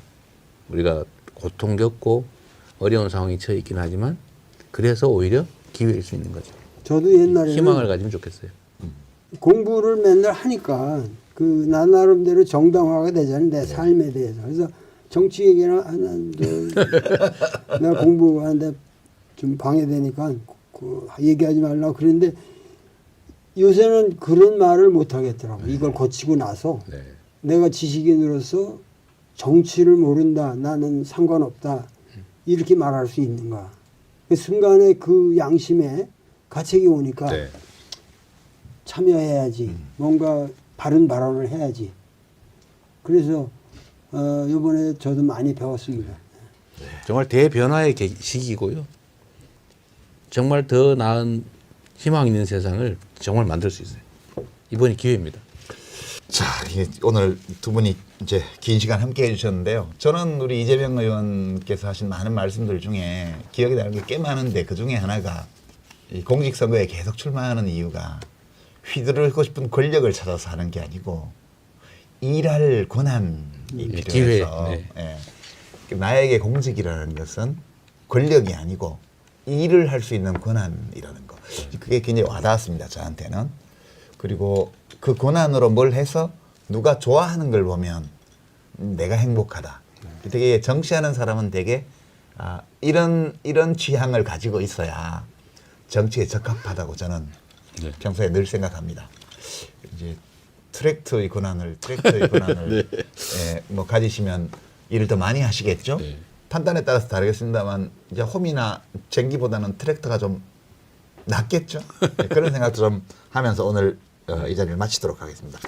우리가 고통 겪고 어려운 상황에 처해 있긴 하지만 그래서 오히려 기회일 수 있는 거죠. 저도 옛날에는 희망을 가지면 좋겠어요. 공부를 맨날 하니까 그 나 나름대로 정당화가 되잖아요. 내 삶에 대해서. 그래서 정치 얘기나 하는 내가 공부하는데 좀 방해되니까 그 얘기하지 말라고 그랬는데 요새는 그런 말을 못 하겠더라고. 이걸 거치고 나서 네. 내가 지식인으로서 정치를 모른다. 나는 상관없다. 이렇게 말할 수 있는가. 그 순간에 그 양심에 가책이 오니까 네. 참여해야지. 뭔가 바른 발언을 해야지. 그래서 이번에 저도 많이 배웠습니다. 정말 대변화의 시기고요. 정말 더 나은 희망 있는 세상을 정말 만들 수 있어요. 이번이 기회입니다. 자, 이게 오늘 두 분이 이제 긴 시간 함께 해주셨는데요. 저는 우리 이재명 의원께서 하신 많은 말씀들 중에 기억에 나는 게 꽤 많은데 그 중에 하나가 이 공직선거에 계속 출마하는 이유가 휘두르고 싶은 권력을 찾아서 하는 게 아니고 일할 권한이 필요해서 기회, 예. 나에게 공직이라는 것은 권력이 아니고 일을 할 수 있는 권한이라는 거. 그게 굉장히 와닿았습니다. 저한테는. 그리고 그 권한으로 뭘 해서 누가 좋아하는 걸 보면 내가 행복하다. 되게 정치하는 사람은 되게 이런 취향을 가지고 있어야 정치에 적합하다고 저는 평소에 늘 생각합니다. 이제 트랙터의 권한을 예, 뭐 가지시면 일을 더 많이 하시겠죠. 판단에 따라서 다르겠습니다만 이제 홈이나 쟁기보다는 트랙터가 좀 낫겠죠. 네, 그런 생각도 좀 하면서 오늘 이 자리를 마치도록 하겠습니다.